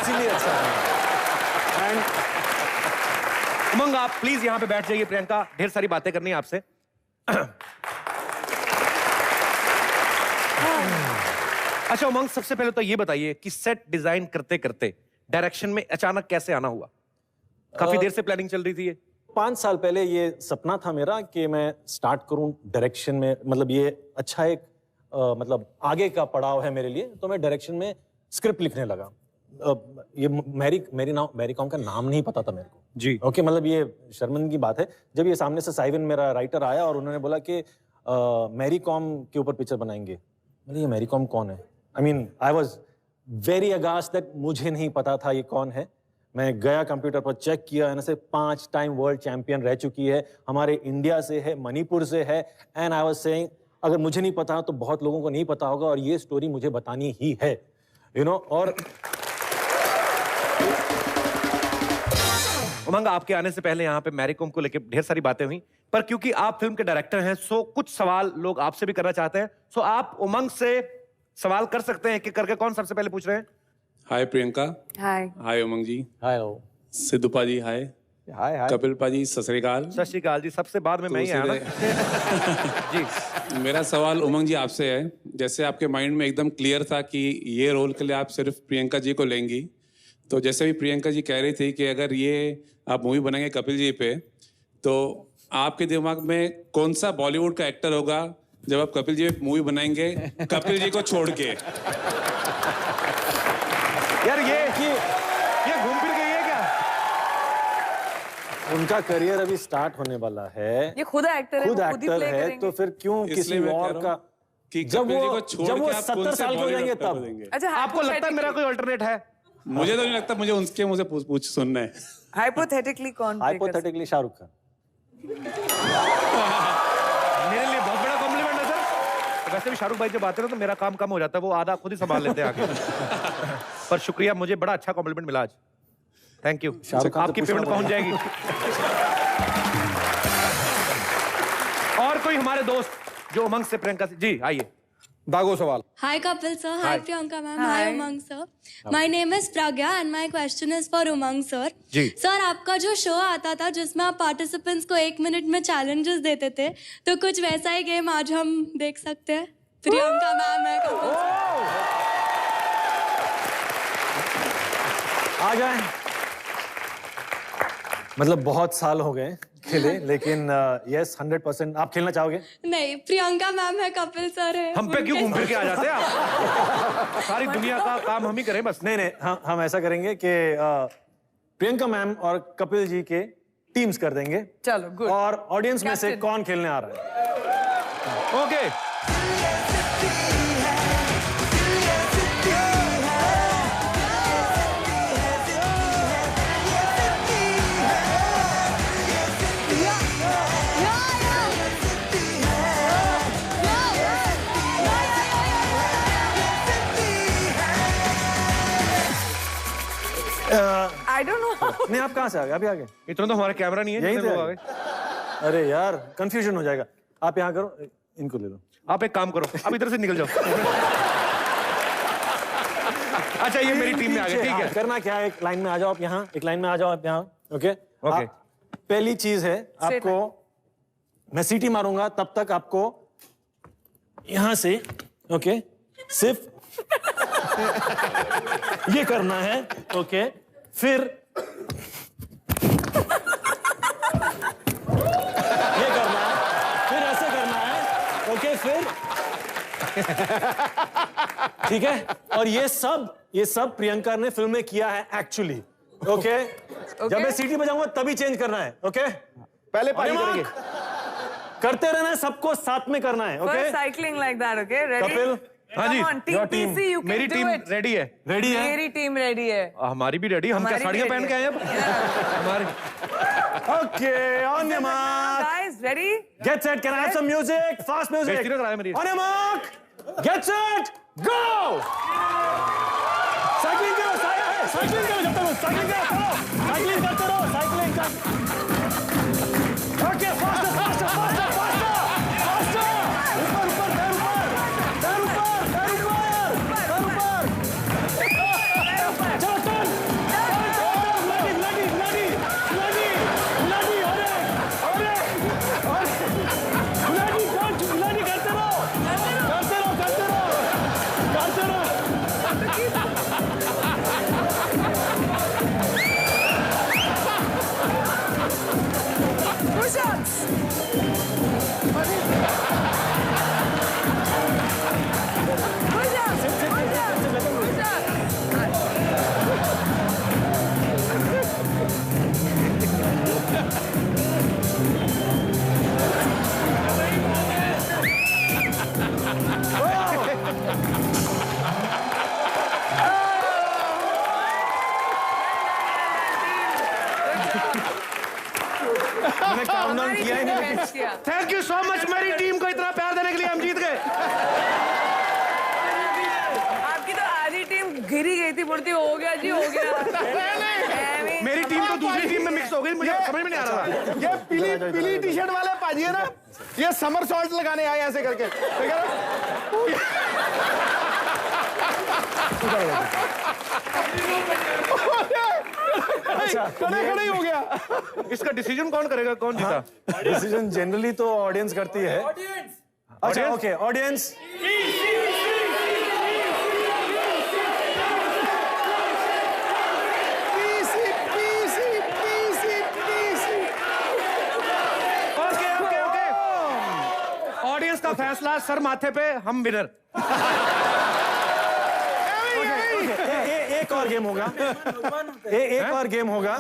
उमंग, आप प्लीज यहाँ पे बैठ जाइए। प्रियंका, ढेर सारी बातें करनी है आपसे। अच्छा उमंग, सबसे पहले तो ये बताइए कि सेट डिजाइन करते करते डायरेक्शन में अचानक कैसे आना हुआ? काफी देर से प्लानिंग चल रही थी ये? 5 साल पहले ये सपना था मेरा कि मैं स्टार्ट करूं डायरेक्शन में। मतलब ये अच्छा एक मतलब आगे का पड़ाव है मेरे लिए, तो मैं डायरेक्शन में स्क्रिप्ट लिखने लगा। ये मैरी कॉम का नाम नहीं पता था मेरे को जी। ओके, मतलब ये शर्मिंदगी की बात है जब ये सामने से साइवन मेरा राइटर आया और उन्होंने बोला कि मैरी कॉम के ऊपर पिक्चर बनाएंगे। मतलब ये मैरी कॉम कौन है? I mean I was very aghast that, मुझे नहीं पता था ये कौन है। मैं गया कंप्यूटर पर चेक किया, ऐसे 5 टाइम वर्ल्ड चैंपियन रह चुकी है, हमारे इंडिया से है, मणिपुर से है। एंड आई वाज सेइंग अगर मुझे नहीं पता तो बहुत लोगों को नहीं पता होगा और ये स्टोरी मुझे बतानी ही है, यू नो। और उमंग, आपके आने से पहले यहाँ पे मैरी कॉम को लेकर ढेर सारी बातें हुई, पर क्योंकि आप फिल्म के डायरेक्टर हैं, सो कुछ सवाल लोग आपसे भी करना चाहते हैं। सो आप उमंग से सवाल कर सकते हैं कि करके। कौन सबसे पहले पूछ रहे हैं? हाय प्रियंका। हाय। हाय उमंग जी। हाय। सिद्धू पाजी हाय। हाय हाय। कपिल पाजी सत श्री अकाल। सत श्री अकाल जी। सबसे बाद में मैं ही आया ना। जी, मेरा सवाल उमंग जी आपसे है। जैसे आपके माइंड में एकदम क्लियर था कि ये रोल के लिए आप सिर्फ प्रियंका जी को लेंगी, तो जैसे भी प्रियंका जी कह रही थी कि अगर ये आप मूवी बनाएंगे कपिल जी पे, तो आपके दिमाग में कौन सा बॉलीवुड का एक्टर होगा जब आप कपिल जी पे मूवी बनाएंगे कपिल जी को छोड़ के? यार ये घूम फिर गई है क्या? उनका करियर अभी स्टार्ट होने वाला है। ये खुद एक्टर है, खुद वो खुद ही एक्टर play है, करेंगे। तो फिर क्यों इसलिए किसी मैं कह और रहा का हूं कि जब कपिल जी वो को छोड़ जब वो के आप 70 कौन से साल के हो जाएंगे बॉलीवुड तब। को देंगे? अच्छा, आपको लगता है मेरा कोई अल्टरनेट है? मुझे तो नहीं लगता, मुझे उनके मुझे पूछ सुनना है। हाइपोथेटिकली कौन? हाइपोथेटिकली शाहरुख खान। मेरे लिए बहुत बड़ा कॉम्प्लीमेंट है सर। वैसे भी शाहरुख भाई जब आते हैं तो मेरा काम कम हो जाता है, वो आधा खुद ही संभाल लेते हैं आगे। पर शुक्रिया, मुझे बड़ा अच्छा कॉम्प्लीमेंट मिला आज। Thank you. आपकी पेमेंट पहुंच जाएगी। और कोई हमारे दोस्त जो उमंग से प्रियंका से, जी आइए। दागो सवाल। Hi Kapil sir, hi Hi. Priyanka ma'am, Hi. hi Umang sir. My name is Pragya and my question is for Umang sir. जी। सर आपका जो शो आता था जिसमें आप पार्टिसिपेंट्स को 1 मिनट में चैलेंजेस देते थे, तो कुछ वैसा ही गेम आज हम देख सकते हैं? प्रियंका मैम है, कपिल sir। आ जाए। मतलब बहुत साल हो गए खेले, लेकिन यस 100% आप खेलना चाहोगे? नहीं, प्रियंका मैम है, कपिल सर है। हम पे क्यों घूम फिर के आ जाते हैं आप? सारी दुनिया का काम हम ही करें बस। नहीं हम ऐसा करेंगे कि प्रियंका मैम और कपिल जी के टीम्स कर देंगे। चलो गुड। और ऑडियंस में से कौन खेलने आ रहा है? ओके। I don't know. नहीं, आप कहाँ से आ गए? अभी आ गए? इतना तो हमारा कैमरा नहीं है। यहीं जितने थे लोग आ आ गए। गए? अरे यार कंफ्यूजन हो जाएगा। आप यहाँ करो, इनको ले लो। आप एक काम करो, अब इधर से निकल जाओ। अच्छा, ये मेरी टीम में आ गए, ठीक है। करना क्या है, एक लाइन में आ जाओ आप यहाँ, एक लाइन में आ जाओ आप यहाँ। Okay okay. पहली चीज है आपको, मैं सीटी मारूंगा तब तक आपको यहां से, ओके, सिर्फ ये करना है। ओके, फिर ये करना है, फिर ऐसे करना है। ओके, फिर ठीक है। और ये सब प्रियंका ने फिल्म में किया है एक्चुअली। ओके, जब मैं सीटी बजाऊंगा तभी चेंज करना है। ओके, पहले पारी करेंगे। करते रहना है, सबको साथ में करना है। Okay, cycling like that. Okay, ready? Kapil, हाँ जी, your team. मेरी टीम रेडी है। रेडी है? मेरी टीम रेडी है। हमारी भी रेडी। हम क्या साड़ियां पहन के आए अब? हमारी। Okay, on your mark, guys, ready? Get set, can I have some music, fast music. बेइज्जती ना कराए मेरी। On your mark, get set, go. Cycling करो, साइकिलिंग करो, जब तक साइकिलिंग करो, साइकिलिंग करते रहो, साइकिलिंग कर। Okay, faster, faster, faster, faster, faster. ऊपर, ऊपर, पैर ऊपर, पैर ऊपर, पैर ऊपर, पैर ऊपर। चलो, टर्न, लगी, लगी, लगी, लगी, लगी, अरे, लगी, लगी, करते रहो, करते रहो, करते रहो, करते रहो। Push-ups. मैंने काम डाउन किया ही नहीं। थैंक यू सो मच मेरी टीम को इतना प्यार देने के लिए। हम जीत गए। आपकी तो आधी टीम घिरी गई थी, बोलती हो गया जी, हो गया। मेरी टीम तो दूसरी टीम में मिक्स हो गई, मुझे समझ में नहीं आ रहा था। ये पीली टी शर्ट वाले पाजी है ना, ये समर सॉल्ट लगाने आए ऐसे करके। खड़े खड़े ही हो गया। इसका डिसीजन कौन करेगा, कौन जीता? डिसीजन जनरली तो ऑडियंस करती है। अच्छा, ओके, ऑडियंस। ऑडियंस का फैसला, सर माथे पे, हम विनर। एक और गेम होगा, एक और गेम होगा।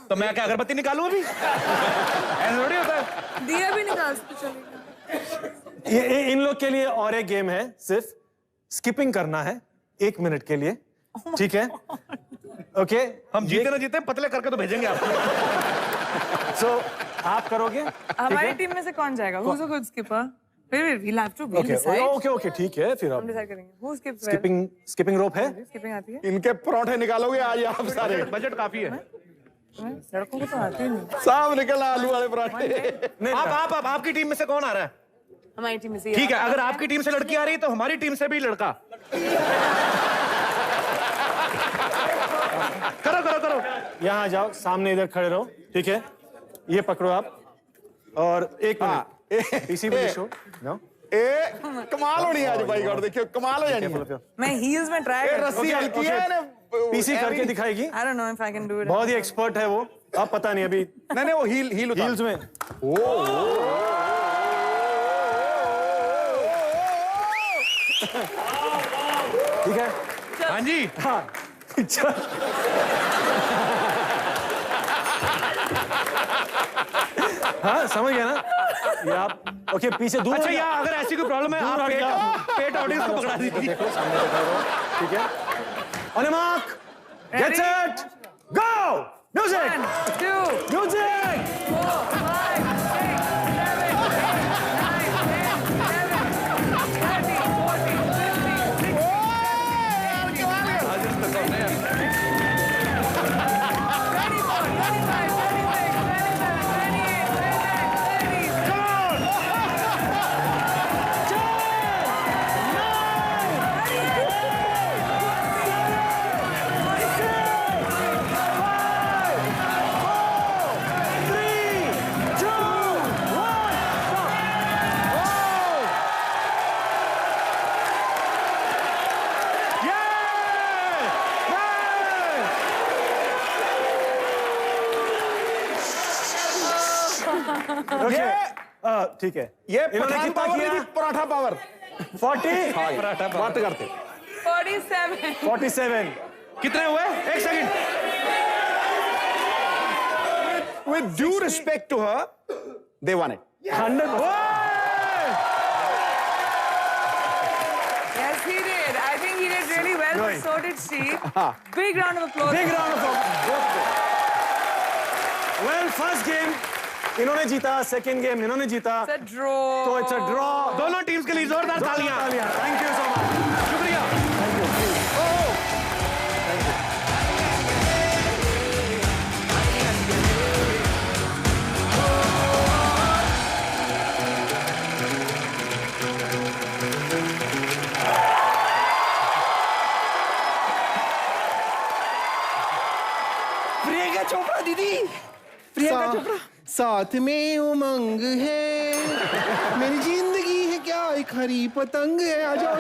तो मैं क्या अगरबत्ती निकालूं अभी? ऐसा थोड़ी होता है। दिया भी निकाल सकते चलेगा। ये इन लोग के लिए और एक गेम है, सिर्फ स्किपिंग करना है 1 मिनट के लिए, ठीक है? ओके, हम जीते ना जीते पतले करके तो भेजेंगे आपको। सो आप करोगे? हमारी टीम में से कौन जाएगा? Who's a good skipper? फिर we'll have to decide. Okay, ठीक है, फिर हम आप डिसाइड करेंगे। Who skips? स्किपिंग रोप है? स्किपिंग आती है? इनके परोठे निकालोगे आज आप सारे। बजट काफी है। लड़कों को तो आती ही नहीं। सब निकल आलू वाले पराठे। आप आपकी टीम में से कौन आ रहा है? हमारी टीम में से। ठीक है, अगर आपकी टीम से लड़की आ रही है तो हमारी टीम से भी लड़का। करो। यहाँ जाओ, सामने इधर खड़े रहो, ठीक है? ये पकड़ो आप और 1 मिनट इसी में शो नो। कमाल होनी है आज भाई, गौर देखियो, कमाल हो जानी है। मैं हील्स में ट्राई कर रस्सी हल्की है ना, पीसी करके दिखाएगी। I don't know if I can do it. बहुत ही एक्सपर्ट है वो, अब पता नहीं अभी। नहीं वो हील उतार। हील्स में। ठीक है? हाँ जी। हाँ। हाँ, समझ गया ना? ये आप ओके पीछे दूर। अच्छा, या अगर ऐसी कोई प्रॉब्लम है आप पेट ऑडियंस को पकड़ा दीजिए। देखो सामने देखो, ठीक है? On mark, get set, go! Music! 1, 2, music! 4, 5, 6, 7, 8, 9, 10, 11, 12, 13, 14, 15, ठीक है, ये इन्होंने कितना किया? पराठा पावर 40 बात करते 47। कितने हुए? 1 second. With due respect to her, they won it. 100. Yes, he did. I think he did really well, but so did she. Big round of applause. Big round of applause. Well, first game इन्होंने जीता, second game इन्होंने जीता। It's a draw. तो it's a draw। दोनों teams के लिए जोरदार तालियां। Thank you so much. शुक्रिया। Thank you. प्रियंका चोपड़ा दीदी, प्रियंका चोपड़ा। साथ में उमंग है, मेरी जिंदगी है क्या एक हरी पतंग है। आ जाओ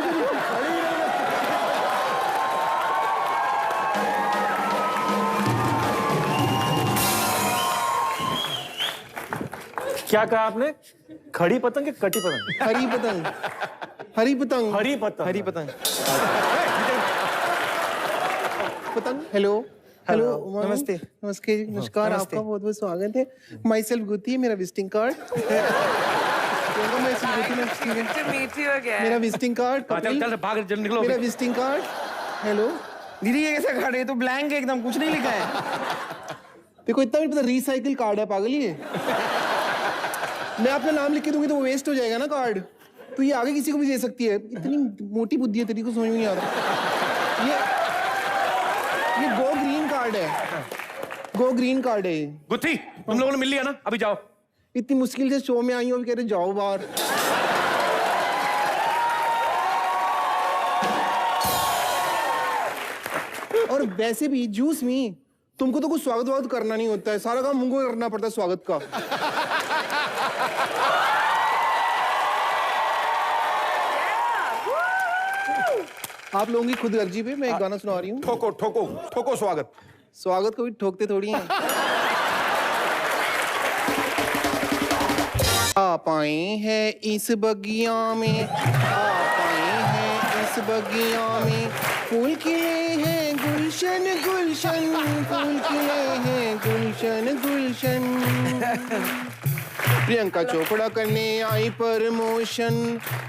क्या कहा आपने? खड़ी पतंग या कटी पतंग? हरी पतंग, हरी पतंग, हरी पतंग, हरी पतंग। पतंग। हेलो हेलो, नमस्ते। नमस्ते, नमस्कार, आपका बहुत बहुत स्वागत है। माई सेल्फ गुत्ती, मेरा विजिटिंग कार्ड। मेरा विजिटिंग कार्ड। चल भाग, जल्दी निकलो। मेरा विजिटिंग कार्ड। हेलो दीदी, ये कैसा कार्ड है? तो ब्लैंक है एकदम, कुछ नहीं लिखा है। देखो इतना भी पता, रिसाइकिल कार्ड है पागल ये। मैं अपना नाम लिख के दूंगी तो वो वेस्ट हो जाएगा ना कार्ड, तो ये आगे किसी को भी दे सकती है। इतनी मोटी बुद्धि है तेरी को, समझ में नहीं आ रहा। ये गो ग्रीन कार्ड है, गो ग्रीन कार्ड है। गुत्थी, तुम लोगों ने मिल लिया ना, अभी जाओ। इतनी मुश्किल से शो में आई हो, कह रहे जाओ बाहर। और वैसे भी जूस में तुमको तो कुछ स्वागत वागत करना नहीं होता है, सारा काम मुझको करना पड़ता है स्वागत का। आप लोगों की खुद अर्जी पे मैं एक गाना सुना रही हूँ। ठोको ठोको ठोको स्वागत। स्वागत को भी ठोकते थोड़ी हैं। आप आए हैं इस बगिया में, आप आए हैं इस बगिया में, फूल खिले हैं, गुल गुलशन गुलशन फूल खिले हैं गुलशन गुलशन। प्रियंका चोपड़ा करने आई प्रमोशन,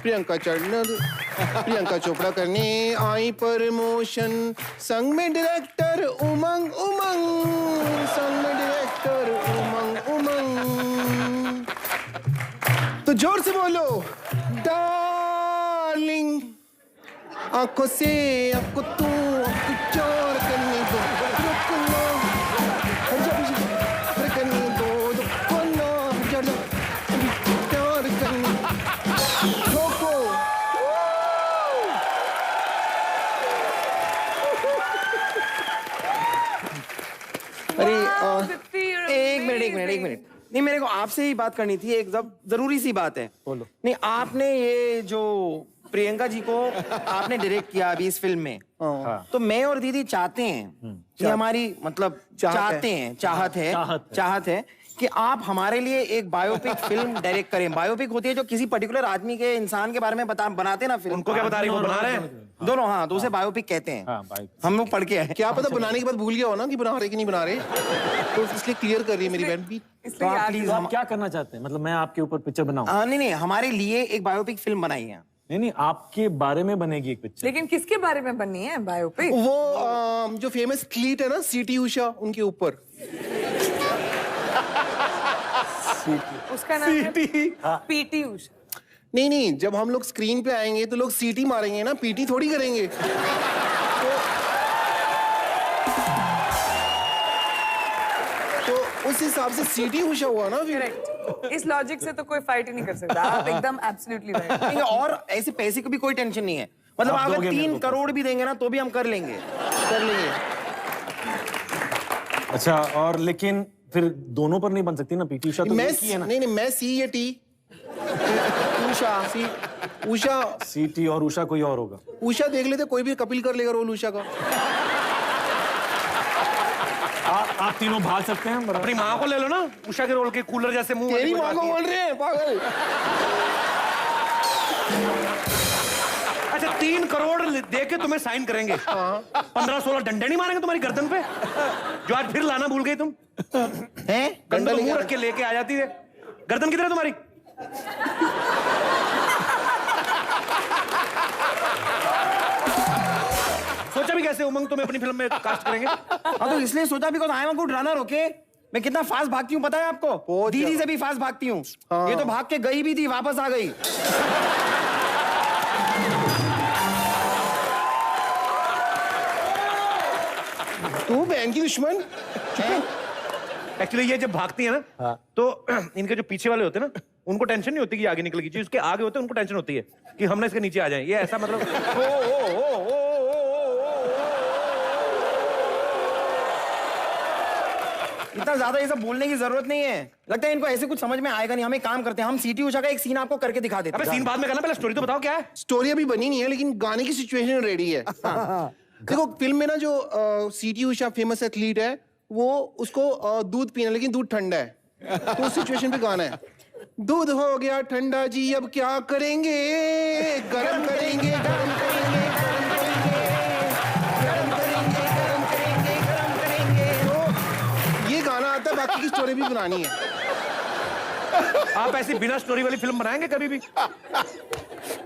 प्रियंका चोपड़ा करने आई प्रमोशन। संग में डायरेक्टर उमंग उमंग, संग में डायरेक्टर उमंग उमंग। तो जोर से बोलो डार्लिंग। आंखों से आपको तू आपको चोर करने दो, रुकना हट जा पीछे, अरे करने दो रुकना हट जा चोर करने ठोको। अरे एक मिनट नहीं, मेरे को आपसे ही बात करनी थी, एक जरूरी सी बात है। बोलो। नहीं, आपने ये जो प्रियंका जी को आपने डायरेक्ट किया अभी इस फिल्म में, तो मैं और दीदी चाहते हैं कि हमारी मतलब चाहत है कि आप हमारे लिए एक बायोपिक फिल्म डायरेक्ट करें। बायोपिक होती है जो किसी पर्टिकुलर आदमी के, इंसान के बारे में बनाते ना फिल्म। उनको क्या बता रही हो, बना रहे हैं दोनों। हाँ, तो उसे बायोपिक कहते हैं। हम लोग पढ़ के आए। क्या पता बनाने के बाद भूल गया हो ना कि बना रहे कि नहीं बना रहे, तो इसलिए क्लियर कर रही है मेरी बहन भी। तो आप प्लीज, आप क्या करना चाहते हैं? मतलब मैं आपके ऊपर पिक्चर बनाऊं? नहीं, हमारे लिए एक बायोपिक फिल्म बनाई है। नहीं, आपके बारे में बनेगी एक पिक्चर। लेकिन किसके बारे में बननी है बायोपिक? वो जो फेमस एथलीट है ना, सीटी उषा, उनके ऊपर। उसका नाम है पीटी उषा। नहीं, जब हम लोग स्क्रीन पे आएंगे तो लोग सीटी मारेंगे ना, पीटी थोड़ी करेंगे। तो उस हिसाब से सीटी उषा हुआ ना फिर। इस लॉजिक से तो कोई फाइट ही नहीं कर सकता। आप एकदम एब्सोल्युटली राइट। और ऐसे पैसे की भी कोई टेंशन नहीं है। मतलब अगर 3 करोड़ भी देंगे ना तो भी हम कर लेंगे। अच्छा, और लेकिन फिर दोनों पर नहीं बन सकती ना? पीटी उषा तो मैं एक ही है ना? नहीं, मैं सी या टी। उषा सीटी और उषा कोई और होगा। उषा देख लेते, कोई भी कपिल कर लेगा रोल उषा का। आप तीनों भाग सकते हैं। अपनी माँ को ले लो ना, उषा के रोल के कूलर जैसे मुंह। तेरी माँ को बोल रहे हैं पागल। अच्छा, 3 करोड़ दे के तुम्हें साइन करेंगे। 15-16 डंडे नहीं मारेंगे तुम्हारी गर्दन पे, जो आज फिर लाना भूल गई तुम। हैं? गर्दन मुंह रख के लेके आ जाती है। गर्दन किधर है तुम्हारी? सोचा भी कैसे उमंग तुम्हें अपनी फिल्म में कास्ट करेंगे? हाँ, तो इसलिए सोचा भी, I am a good runner. Okay, मैं कितना फास्ट भागती हूँ पता है आपको? दीदी से भी फास्ट भागती हूँ। ये तो भाग के गई भी थी, वापस आ गई। तू बहन की दुश्मन है। एक्चुअली ये जब भागती है ना, तो इनके जो पीछे वाले होते हैं ना, उनको टेंशन नहीं होती कि आगे निकलेगी। जो इसके आगे होते हैं उनको टेंशन होती है कि हमने इसके नीचे आ जाए। ये ऐसा मतलब इतना ज्यादा ये सब बोलने की जरूरत नहीं है। लगता है इनको ऐसे कुछ समझ में आएगा नहीं। हम एक काम करते हैं, हम सीटी उषा का एक सीन आपको करके दिखा देते हैं। सीन बाद में करना, पहले स्टोरी तो बताओ क्या है। स्टोरी अभी बनी नहीं है, लेकिन गाने की सिचुएशन रेडी है। देखो, फिल्म में ना जो सीटी उषा फेमस एथलीट है, वो उसको दूध पीना, लेकिन दूध ठंडा है, तो उस सिचुएशन पे गाना है। दूध हो गया ठंडा जी, अब क्या करेंगे? गरम करेंगे, गरम करेंगे, गरम करेंगे, गरम करेंगे, गरम करेंगे, गरम करेंगे। तो ये गाना आता है, बाकी की स्टोरी भी बनानी है। आप ऐसी बिना स्टोरी वाली फिल्म बनाएंगे कभी भी?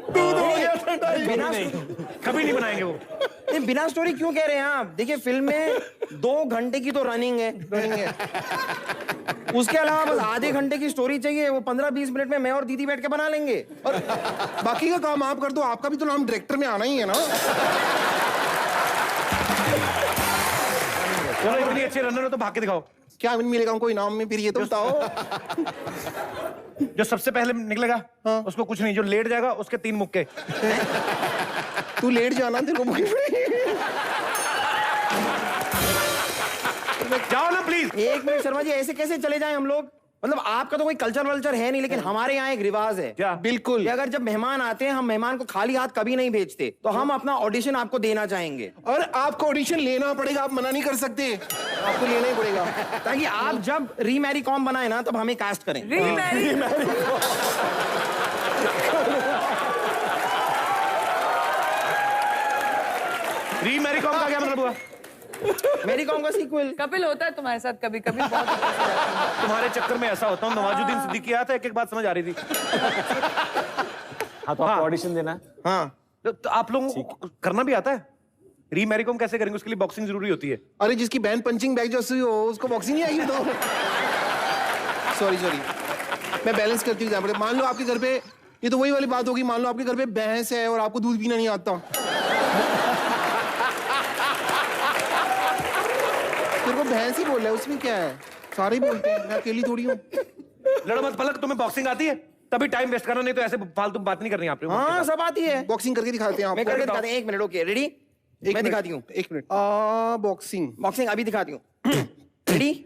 दूध हो गया ठंडा, कभी नहीं बनाएंगे वो। नहीं, बिना स्टोरी क्यों कह रहे हैं आप? देखिए, फिल्म में 2 घंटे की तो रनिंग है। उसके अलावा बस आधे घंटे की स्टोरी चाहिए। वो 15-20 मिनट में मैं और दीदी बैठ के बना लेंगे। और बाकी का काम आप कर दो। आपका भी तो नाम डायरेक्टर में आना ही है ना। चलो, इतनी अच्छे रनर हो तो भाग के दिखाओ। क्या मिलेगा उनको इनाम में फिर, ये तो बताओ। जो सबसे पहले निकलेगा उसको कुछ नहीं, जो लेट जाएगा उसके 3 मुक्के। तू लेट जाना, तेरे को जाओ ना प्लीज। 1 मिनट शर्मा जी, ऐसे कैसे चले जाएं हम लोग? मतलब आपका तो कोई कल्चर वल्चर है नहीं, लेकिन हमारे यहाँ एक रिवाज है। क्या? बिल्कुल, कि अगर जब मेहमान आते हैं, हम मेहमान को खाली हाथ कभी नहीं भेजते। तो हम अपना ऑडिशन आपको देना चाहेंगे। और आपको ऑडिशन लेना पड़ेगा, आप मना नहीं कर सकते, आपको लेना ही पड़ेगा, ताकि आप जब रीमैरी कॉम बनाए ना, तब हमें कास्ट करें। रीमैरी कॉम का क्या मतलब हुआ? मैरी कॉम का सीक्वल। कपिल होता है तुम्हारे साथ कभी कभी, बहुत तुम्हारे चक्कर में ऐसा होता हूँ। नवाजुद्दीन सिद्दीकी आया था, एक एक बात समझ आ रही थी। हाँ तो आपको ऑडिशन देना है। हाँ तो आप लोगों को करना भी आता है? री मैरी कॉम कैसे करेंगे? उसके लिए बॉक्सिंग जरूरी होती है। अरे जिसकी बहन पंचिंग बैग जैसी हो उसको बॉक्सिंग नहीं आएगी तो। सॉरी मैं बैलेंस करती हूँ। मान लो आपके घर पे, ये तो वही वाली बात होगी, मान लो आपके घर पे भैंस है और आपको दूध पीना नहीं आता, तेरे को भैंस ही बोल रहा है, उसमें क्या है? सारे ही बोलते हैं, मैं अकेली थोड़ी हूँ। लड़ो मत पलक, तुम्हें बॉक्सिंग आती है? तभी टाइम वेस्ट करना, नहीं तो ऐसे फालतू बात नहीं करनी आपने। हाँ सब आती है। बॉक्सिंग करके दिखाते हैं। मैं करके दिखाते हैं। 1 मिनट, ओके रेडी? मैं दिखाती हूँ। 1 मिनट। बॉक्सिंग अभी दिखाती हूँ। रेडी?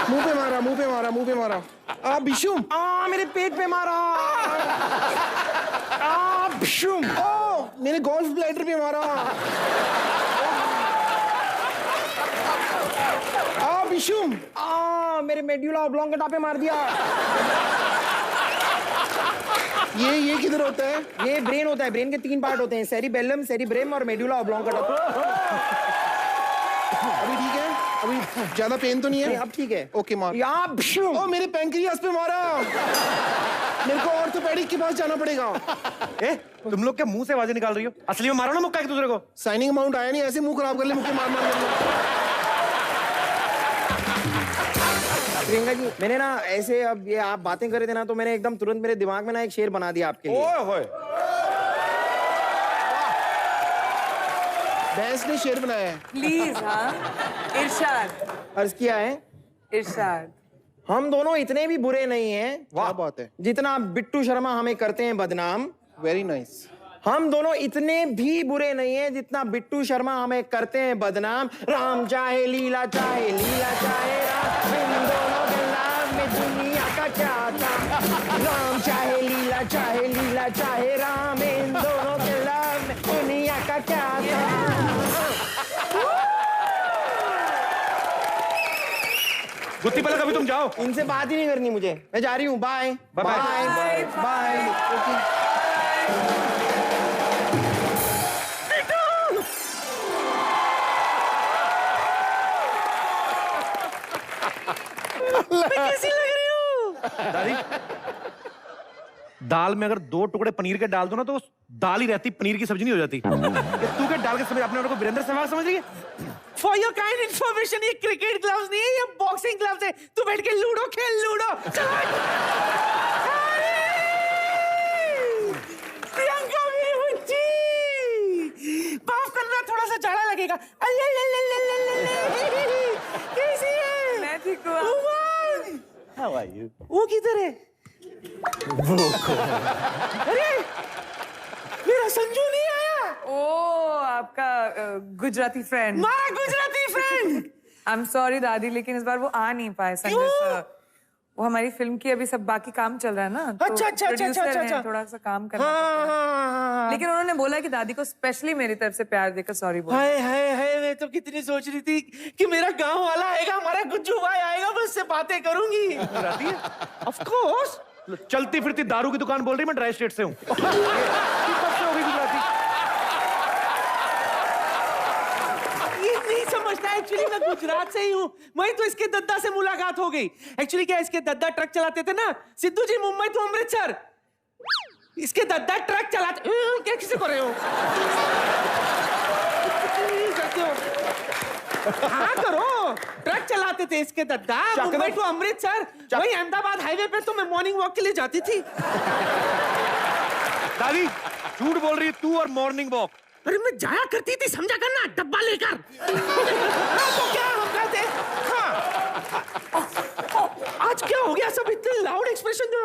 मुंह पे मारा। बिशुम। मेरे पेट पे मारा। बिशुम। मेरे गोल्फ ब्लैडर पे मारा। बिशुम। मेरे मेड्यूला ऑब्लोंगेटा पे मार दिया। ये किधर होता है? ये ब्रेन होता है। ब्रेन के 3 पार्ट होते हैं, सेरिबेलम, सेरिब्रेम और मेड्यूला ऑब्लोंगेटा। अभी ठीक है? अभी ज्यादा पेन तो नहीं है? अब ठीक है। ओके मार। मेरे पैंक्रियास पे मारा। मेरे को ऑर्थोपेडिक के पास जाना पड़ेगा। तुम लोग क्या मुंह से आवाजें निकाल रही हो? असली में मारो ना मुक्का एक दूसरे को। साइनिंग अमाउंट आया नहीं, ऐसे मुंह खराब कर ले, मुक्के मार। प्रियंका जी, मैंने ना ऐसे, अब ये आप बातें कर रहे थे ना, तो मैंने एकदम तुरंत मेरे दिमाग में ना एक शेर बना दिया आपके लिए। ओए भैंस ने शेर बनाया है। प्लीज। हाँ इरशाद। अर्ज किया है इरशाद। हम दोनों इतने भी बुरे नहीं हैं, क्या बात है, जितना बिट्टू शर्मा हमें करते हैं बदनाम। Very nice. हम दोनों इतने भी बुरे नहीं हैं जितना बिट्टू शर्मा हमें करते हैं बदनाम। राम चाहे लीला चाहे राम, इन दोनों के नाम में दुनिया का क्या था। राम चाहे लीला चाहे राम, इन दोनों के नाम में दुनिया का क्या था। गुत्ती पलक अभी तुम जाओ, इनसे बात ही नहीं करनी मुझे, मैं जा रही हूँ। Bye bye bye. कैसी लग रही हूँ दादी? दाल में अगर 2 टुकड़े पनीर के डाल दो ना, तो दाल ही रहती, पनीर की सब्जी नहीं हो जाती। तू क्या डाल के समझ, अपने को वीरेंद्र सहवाग समझ रही है? फॉर योर काइंड इन्फॉर्मेशन, ये क्रिकेट ग्लव्स नहीं है, ये बॉक्सिंग ग्लव्स है। तू बैठ के लूडो खेल, लूडो। प्रियंका मेरी बच्ची, माफ करना, थोड़ा सा जाड़ा लगेगा। कैसी है? मैं ठीक हूँ। How are you? वो किधर है? अरे मेरा संजू नहीं आया। ओ आपका गुजराती फ्रेंड। मारा Gujarati friend. I am sorry दादी, लेकिन इस बार वो आ नहीं पाए। संजय वो हमारी फिल्म की अभी सब बाकी काम चल रहा है ना, तो प्रोड्यूसर हैं, थोड़ा सा काम करना पड़ता है। लेकिन उन्होंने बोला कि दादी को स्पेशली मेरी तरफ से प्यार देकर सॉरी बोला। हाय मैं तो कितनी सोच रही थी कि मेरा गांव वाला आएगा, हमारा गुज्जू भाई आएगा, मैं उससे बातें करूंगी। Of course. चलती फिरती दारू की दुकान बोल रही, मैं ड्राई स्टेट से हूँ। नहीं समझता, एक्चुअली मैं गुजरात से ही हूँ। वही तो इसके दद्दा से मुलाकात हो गई। एक्चुअली क्या, इसके दद्दा ट्रक चलाते थे ना, सिद्धू जी, मुंबई टू अमृतसर। इसके दद्दा ट्रक चलाते, क्या किसे कर रहे हो? हाँ करो, ट्रक चलाते थे इसके दद्दा, मुंबई टू अमृतसर। वही अहमदाबाद हाईवे पे तो मैं मॉर्निंग वॉक के लिए जाती थी। दादी झूठ बोल रही है तू, और मॉर्निंग वॉक? अरे मैं जाया करती थी, समझा करना, डब्बा लेकर। तो क्या हम कहते? हाँ। आज क्या हो गया, सब इतने लाउड एक्सप्रेशन जो।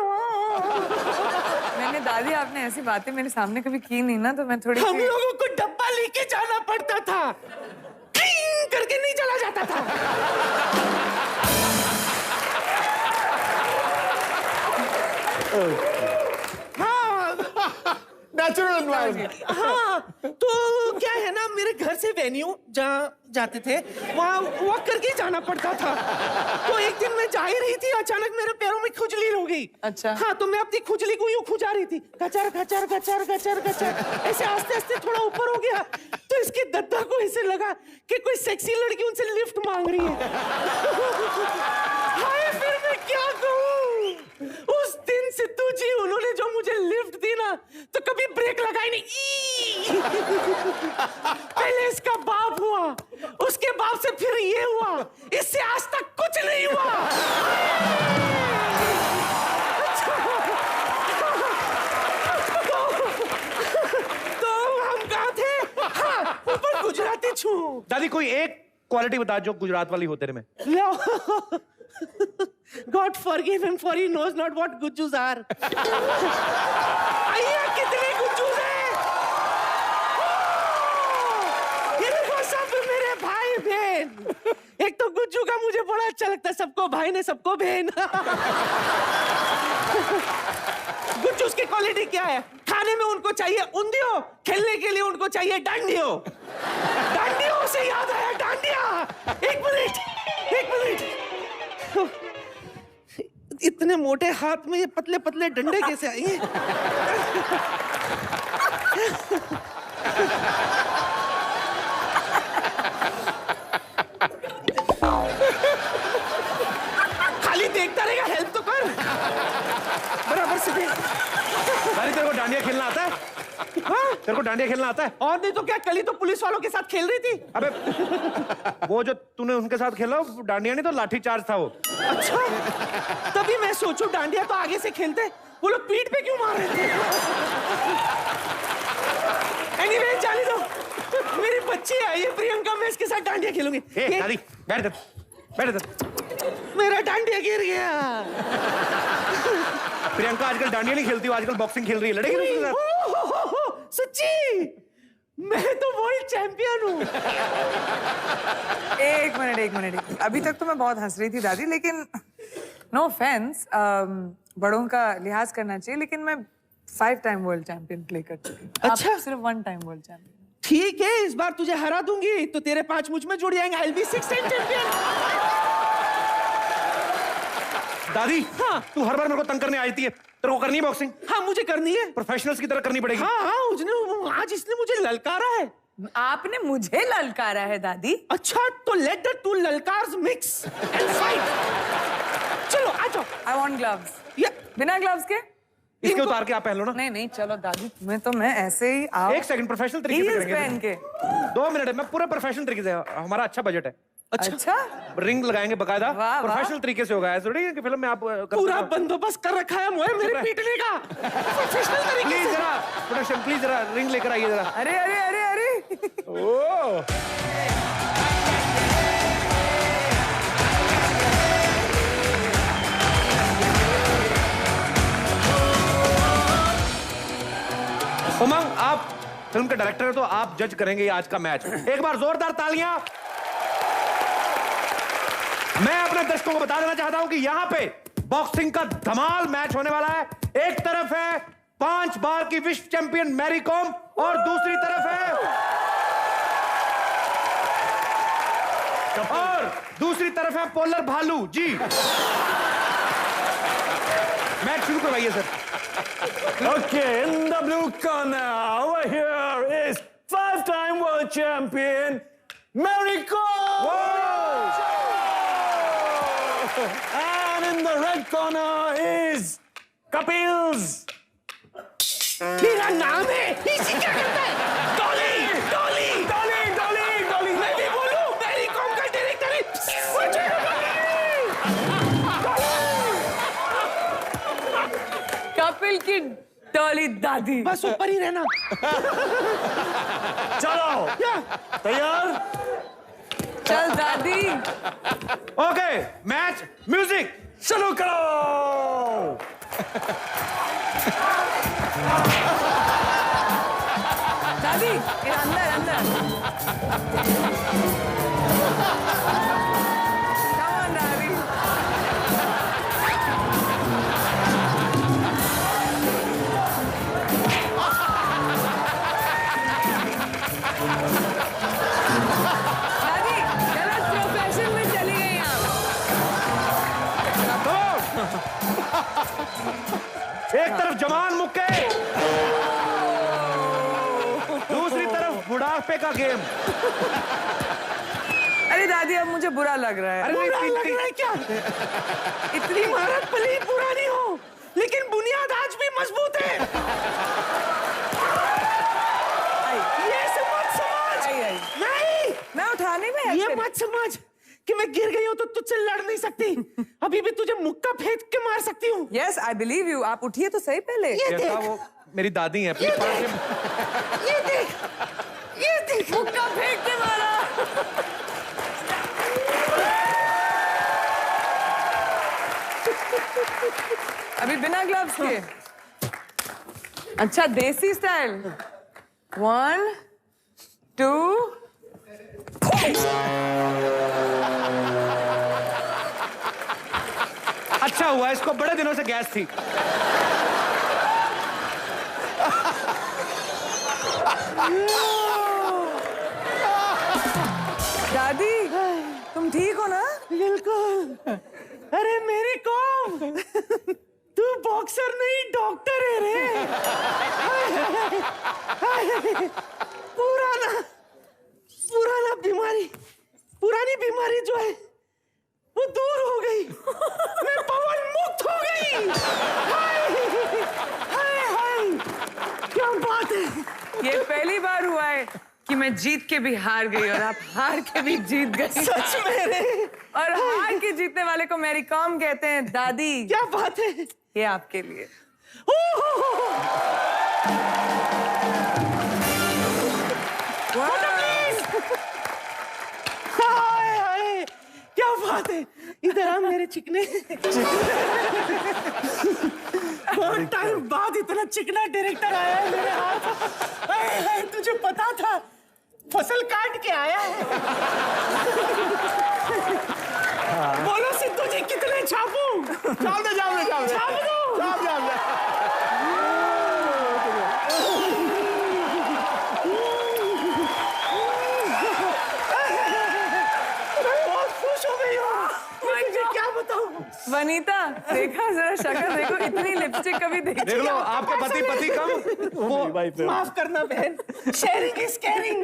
मैंने दादी, आपने ऐसी बातें मेरे सामने कभी की नहीं ना, तो मैं थोड़ी हम लोगों को डब्बा लेके जाना पड़ता था, करके नहीं चला जाता था। नेचुरल हाँ, तो क्या है ना, मेरे घर से वेन्यू जहाँ जाते थे वहाँ वॉक करके जाना पड़ता था। तो एक दिन मैं जा ही रही थी, अचानक मेरे पैरों में खुजली हो गई। अच्छा। हाँ, तो मैं अपनी खुजली को यूं खुजा रही थी, गचर गचर गचर गचर गचर, ऐसे आस्ते आस्ते थोड़ा ऊपर हो गया। तो इसके दद्दा को ऐसे लगा कि कोई सेक्सी लड़की उनसे लिफ्ट मांग रही है। हाय, फिर मैं क्या कहूँ? उस दिन सिद्धू जी उन्होंने जो मुझे लिफ्ट दी ना, तो कभी ब्रेक लगाई नहीं। पहले इसका बाप हुआ, उसके बाप से फिर ये हुआ, इससे आज तक कुछ नहीं हुआ। तो हम कहाँ थे? हाँ, ऊपर गुजराती छू। दादी कोई एक क्वालिटी बता जो गुजरात वाली हो तेरे में। God forgive him for he knows not what गुज्जूस are. आइए, कितने गुज्जूस हैं? ये देखो सब मेरे भाई बहन। एक तो गुज्जू का मुझे बड़ा अच्छा लगता है, सबको भाई ने सबको बहन। गुज्जूस की क्वालिटी क्या है? खाने में उनको चाहिए उंधियो, खेलने के लिए उनको चाहिए डांडियो। डांडियो से याद आया, डांडिया। एक मिनट। इतने मोटे हाथ में ये पतले पतले डंडे कैसे आए? खाली देखता रहेगा, हेल्प तो कर। बराबर से देख। तेरे को डांडिया खेलना आता है? हाँ? तेरे को डांडिया खेलना आता है? और नहीं तो क्या, कल ही तो पुलिस वालों के साथ खेल रही थी। अबे वो जो तूने उनके साथ खेला वो डांडिया नहीं तो लाठी चार्ज था वो। अच्छा, तभी मैं सोचूं डांडिया तो आगे से खेलते, वो लोग पीठ पे क्यों मार रहे थे? एनीवे, जाने दो, मेरी बच्ची आई है प्रियंका, मैं इसके साथ डांडिया खेलूंगी। दादी बैठ दे, बैठ दे। मेरा डांडिया गिर गया। प्रियंका आजकल डांडिया नहीं खेलती, वो आजकल बॉक्सिंग खेल रही है। लड़ेगी उसके साथ? सच्ची? मैं तो वर्ल्ड चैंपियन हूँ। एक मिनट। अभी तक तो मैं बहुत हंस रही थी दादी, लेकिन नो ऑफेंस, बड़ों का लिहाज करना चाहिए, लेकिन मैं 5 टाइम वर्ल्ड चैंपियन प्ले कर चुकी हूँ। अच्छा। आप सिर्फ 1 टाइम वर्ल्ड चैंपियन। ठीक है, इस बार तुझे हरा दूंगी तो तेरे 5 मुझ में जुड़ जाएंगे। I'll be 6 time champion. दादी, हाँ, तू हर बार मेरे को तंग करने आती है। तेरे को करनी है बॉक्सिंग? हाँ, मुझे करनी है। प्रोफेशनल्स की तरह करनी पड़ेगी। हाँ, आज इसने मुझे ललकारा है। आपने मुझे ललकारा है दादी। अच्छा, तो लेट द टू ललकार्स मिक्स एंड फाइट। चलो आ जाओ। I want gloves. बिना ग्लव्स के? इसके उतार के आप पहन लो ना। नहीं, चलो दादी, तुम्हें तो मैं ऐसे ही आओ। एक सेकंड, प्रोफेशनल तरीके से करेंगे। पहन के 2 मिनट है, मैं पूरे प्रोफेशनल तरीके से, हमारा अच्छा बजट है। अच्छा, रिंग लगाएंगे बकायदा, प्रोफेशनल तरीके से होगा। ऐसा थोड़ी है कि फिल्म में आप पूरा बंदोबस्त कर रखा है मोए मेरे पीटने का। प्रोफेशनल तरीके से। जरा प्रोडक्शन, प्लीज जरा रिंग लेकर आइए जरा। अरे ओ उमंग, आप फिल्म के डायरेक्टर हैं तो आप जज करेंगे आज का मैच। एक बार जोरदार तालियां। मैं अपने दर्शकों को बता देना चाहता हूं कि यहां पे बॉक्सिंग का धमाल मैच होने वाला है। एक तरफ है 5 बार की विश्व चैंपियन मैरी कॉम और दूसरी तरफ है पोलर भालू जी। मैच शुरू करवाइए sir. Okay, in the blue corner, over here is 5-time world champion Mary Kom. And in the red corner is Kapils. मेरा नाम है, इसी क्या करता है? डॉली। मैं भी बोलूं, मैरी कॉम का डायरेक्टर है। कपिल की डॉली दादी। बस ऊपर ही रहना। चलो, तैयार? चल दादी। ओके, मैच म्यूजिक शुरू करो। दादी, ये अंदर। Come on, दादी। तरफ जवान मुक्के, दूसरी तरफ बुढ़ापे का गेम। अरे दादी अब मुझे बुरा लग रहा है। अरे बुरा लग रहा है क्या? इतनी इमारत भले पुरानी हो लेकिन बुनियाद आज भी मजबूत है। ये मत समझ। नहीं, मैं उठाने में ये मत समझ कि मैं गिर गई हूँ तो तुझसे लड़ नहीं सकती। अभी भी तुझे मुक्का फेंक के मार सकती हूँ। Yes, I believe you. आप उठिए तो सही पहले। ये देख, वो मेरी दादी है। ये देख मुक्का फेंक के मारा। अभी बिना ग्लव्स के। अच्छा देसी स्टाइल। 1, 2 अच्छा हुआ इसको बड़े दिनों से गैस थी। दादी तुम ठीक हो ना? बिल्कुल। अरे मेरी कॉम, तू बॉक्सर नहीं डॉक्टर है रे। पुरानी बीमारी जो है वो दूर हो गई। मैं पवन मुक्त हो गई। हाय, क्या बात है। ये पहली बार हुआ है कि मैं जीत के भी हार गई और आप हार के भी जीत गई। सच में रे। और हार के जीतने वाले को मैरी कॉम कहते हैं दादी। क्या बात है। ये आपके लिए। हाय, क्या बात है। इधर आ मेरे चिकने। बहुत टाइम बाद इतना चिकना डायरेक्टर आया है मेरे हाथ। हाय, तुझे पता था फसल काट के आया है। बोलो सिद्धू जी कितने छापूं? छाप दे। छाप दो। बहुत खुश हो गई हूँ। क्या बताऊँ? वनीता देखा जरा शक्ल देखो, इतनी लिपस्टिक कभी देखी? देख लो आपके पति कम। वो माफ करना बहन, शेयरिंग इज केयरिंग।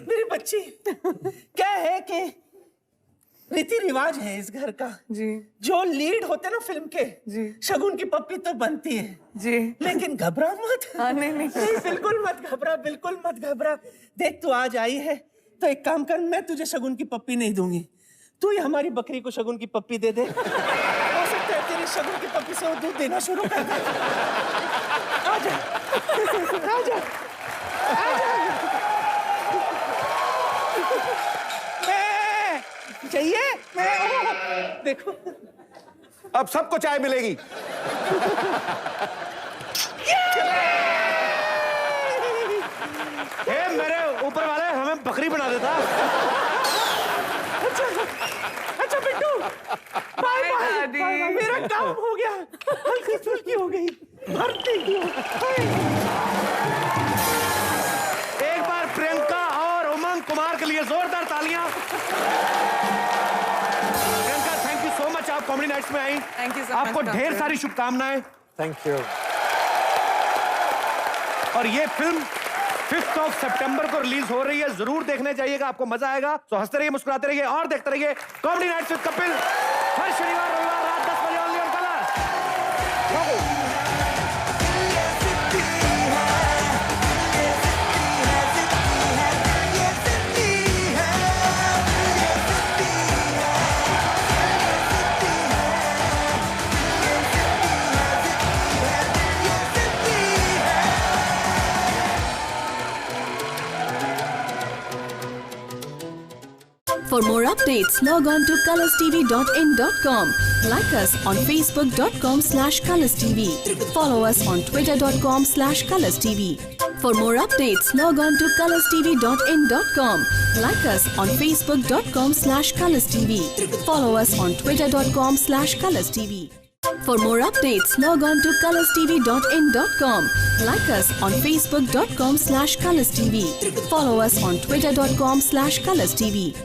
मेरी बच्ची, क्या है कि रीति रिवाज है इस घर का जी। जो लीड होते ना फिल्म के जी, शगुन की पप्पी तो बनती है जी, लेकिन घबरा मत। नहीं, बिल्कुल मत घबरा। देख तू आज आई है तो एक काम कर, मैं तुझे शगुन की पप्पी नहीं दूंगी, तू ही हमारी बकरी को शगुन की पप्पी दे दे। हो सकता है तेरी शगुन की पप्पी से वो दूध देना शुरू कर दे। आजा। चाहिए? देखो अब सबको चाय मिलेगी। मेरे ऊपर वाले हमें बकरी बना देता। अच्छा बिट्टू, बाय। मेरा काम हो गया, हल्की फुल्की हो गई, भरती। एक बार प्रियंका और उमंग कुमार के लिए जोरदार तालियां। Priyanka thank you so much, आप कॉमेडी नाइट्स में आई। Thank you so much. आपको ढेर सारी शुभकामनाएं। Thank you. और ये फिल्म 5 सितंबर को रिलीज हो रही है, जरूर देखने जाइएगा, आपको मजा आएगा। तो हंसते रहिए, मुस्कुराते रहिए और देखते रहिए कॉमेडी नाइट्स विद कपिल, हर शनिवार रविवार रात 10 बजे only on colours. For more updates, log on to colorstv.in.com. Like us on facebook.com/colorstv. Follow us on twitter.com/colorstv. For more updates, log on to colorstv.in.com. Like us on facebook.com/colorstv. Follow us on twitter.com/colorstv. For more updates, log on to colorstv.in.com. Like us on facebook.com/colorstv. Follow us on twitter.com/colorstv.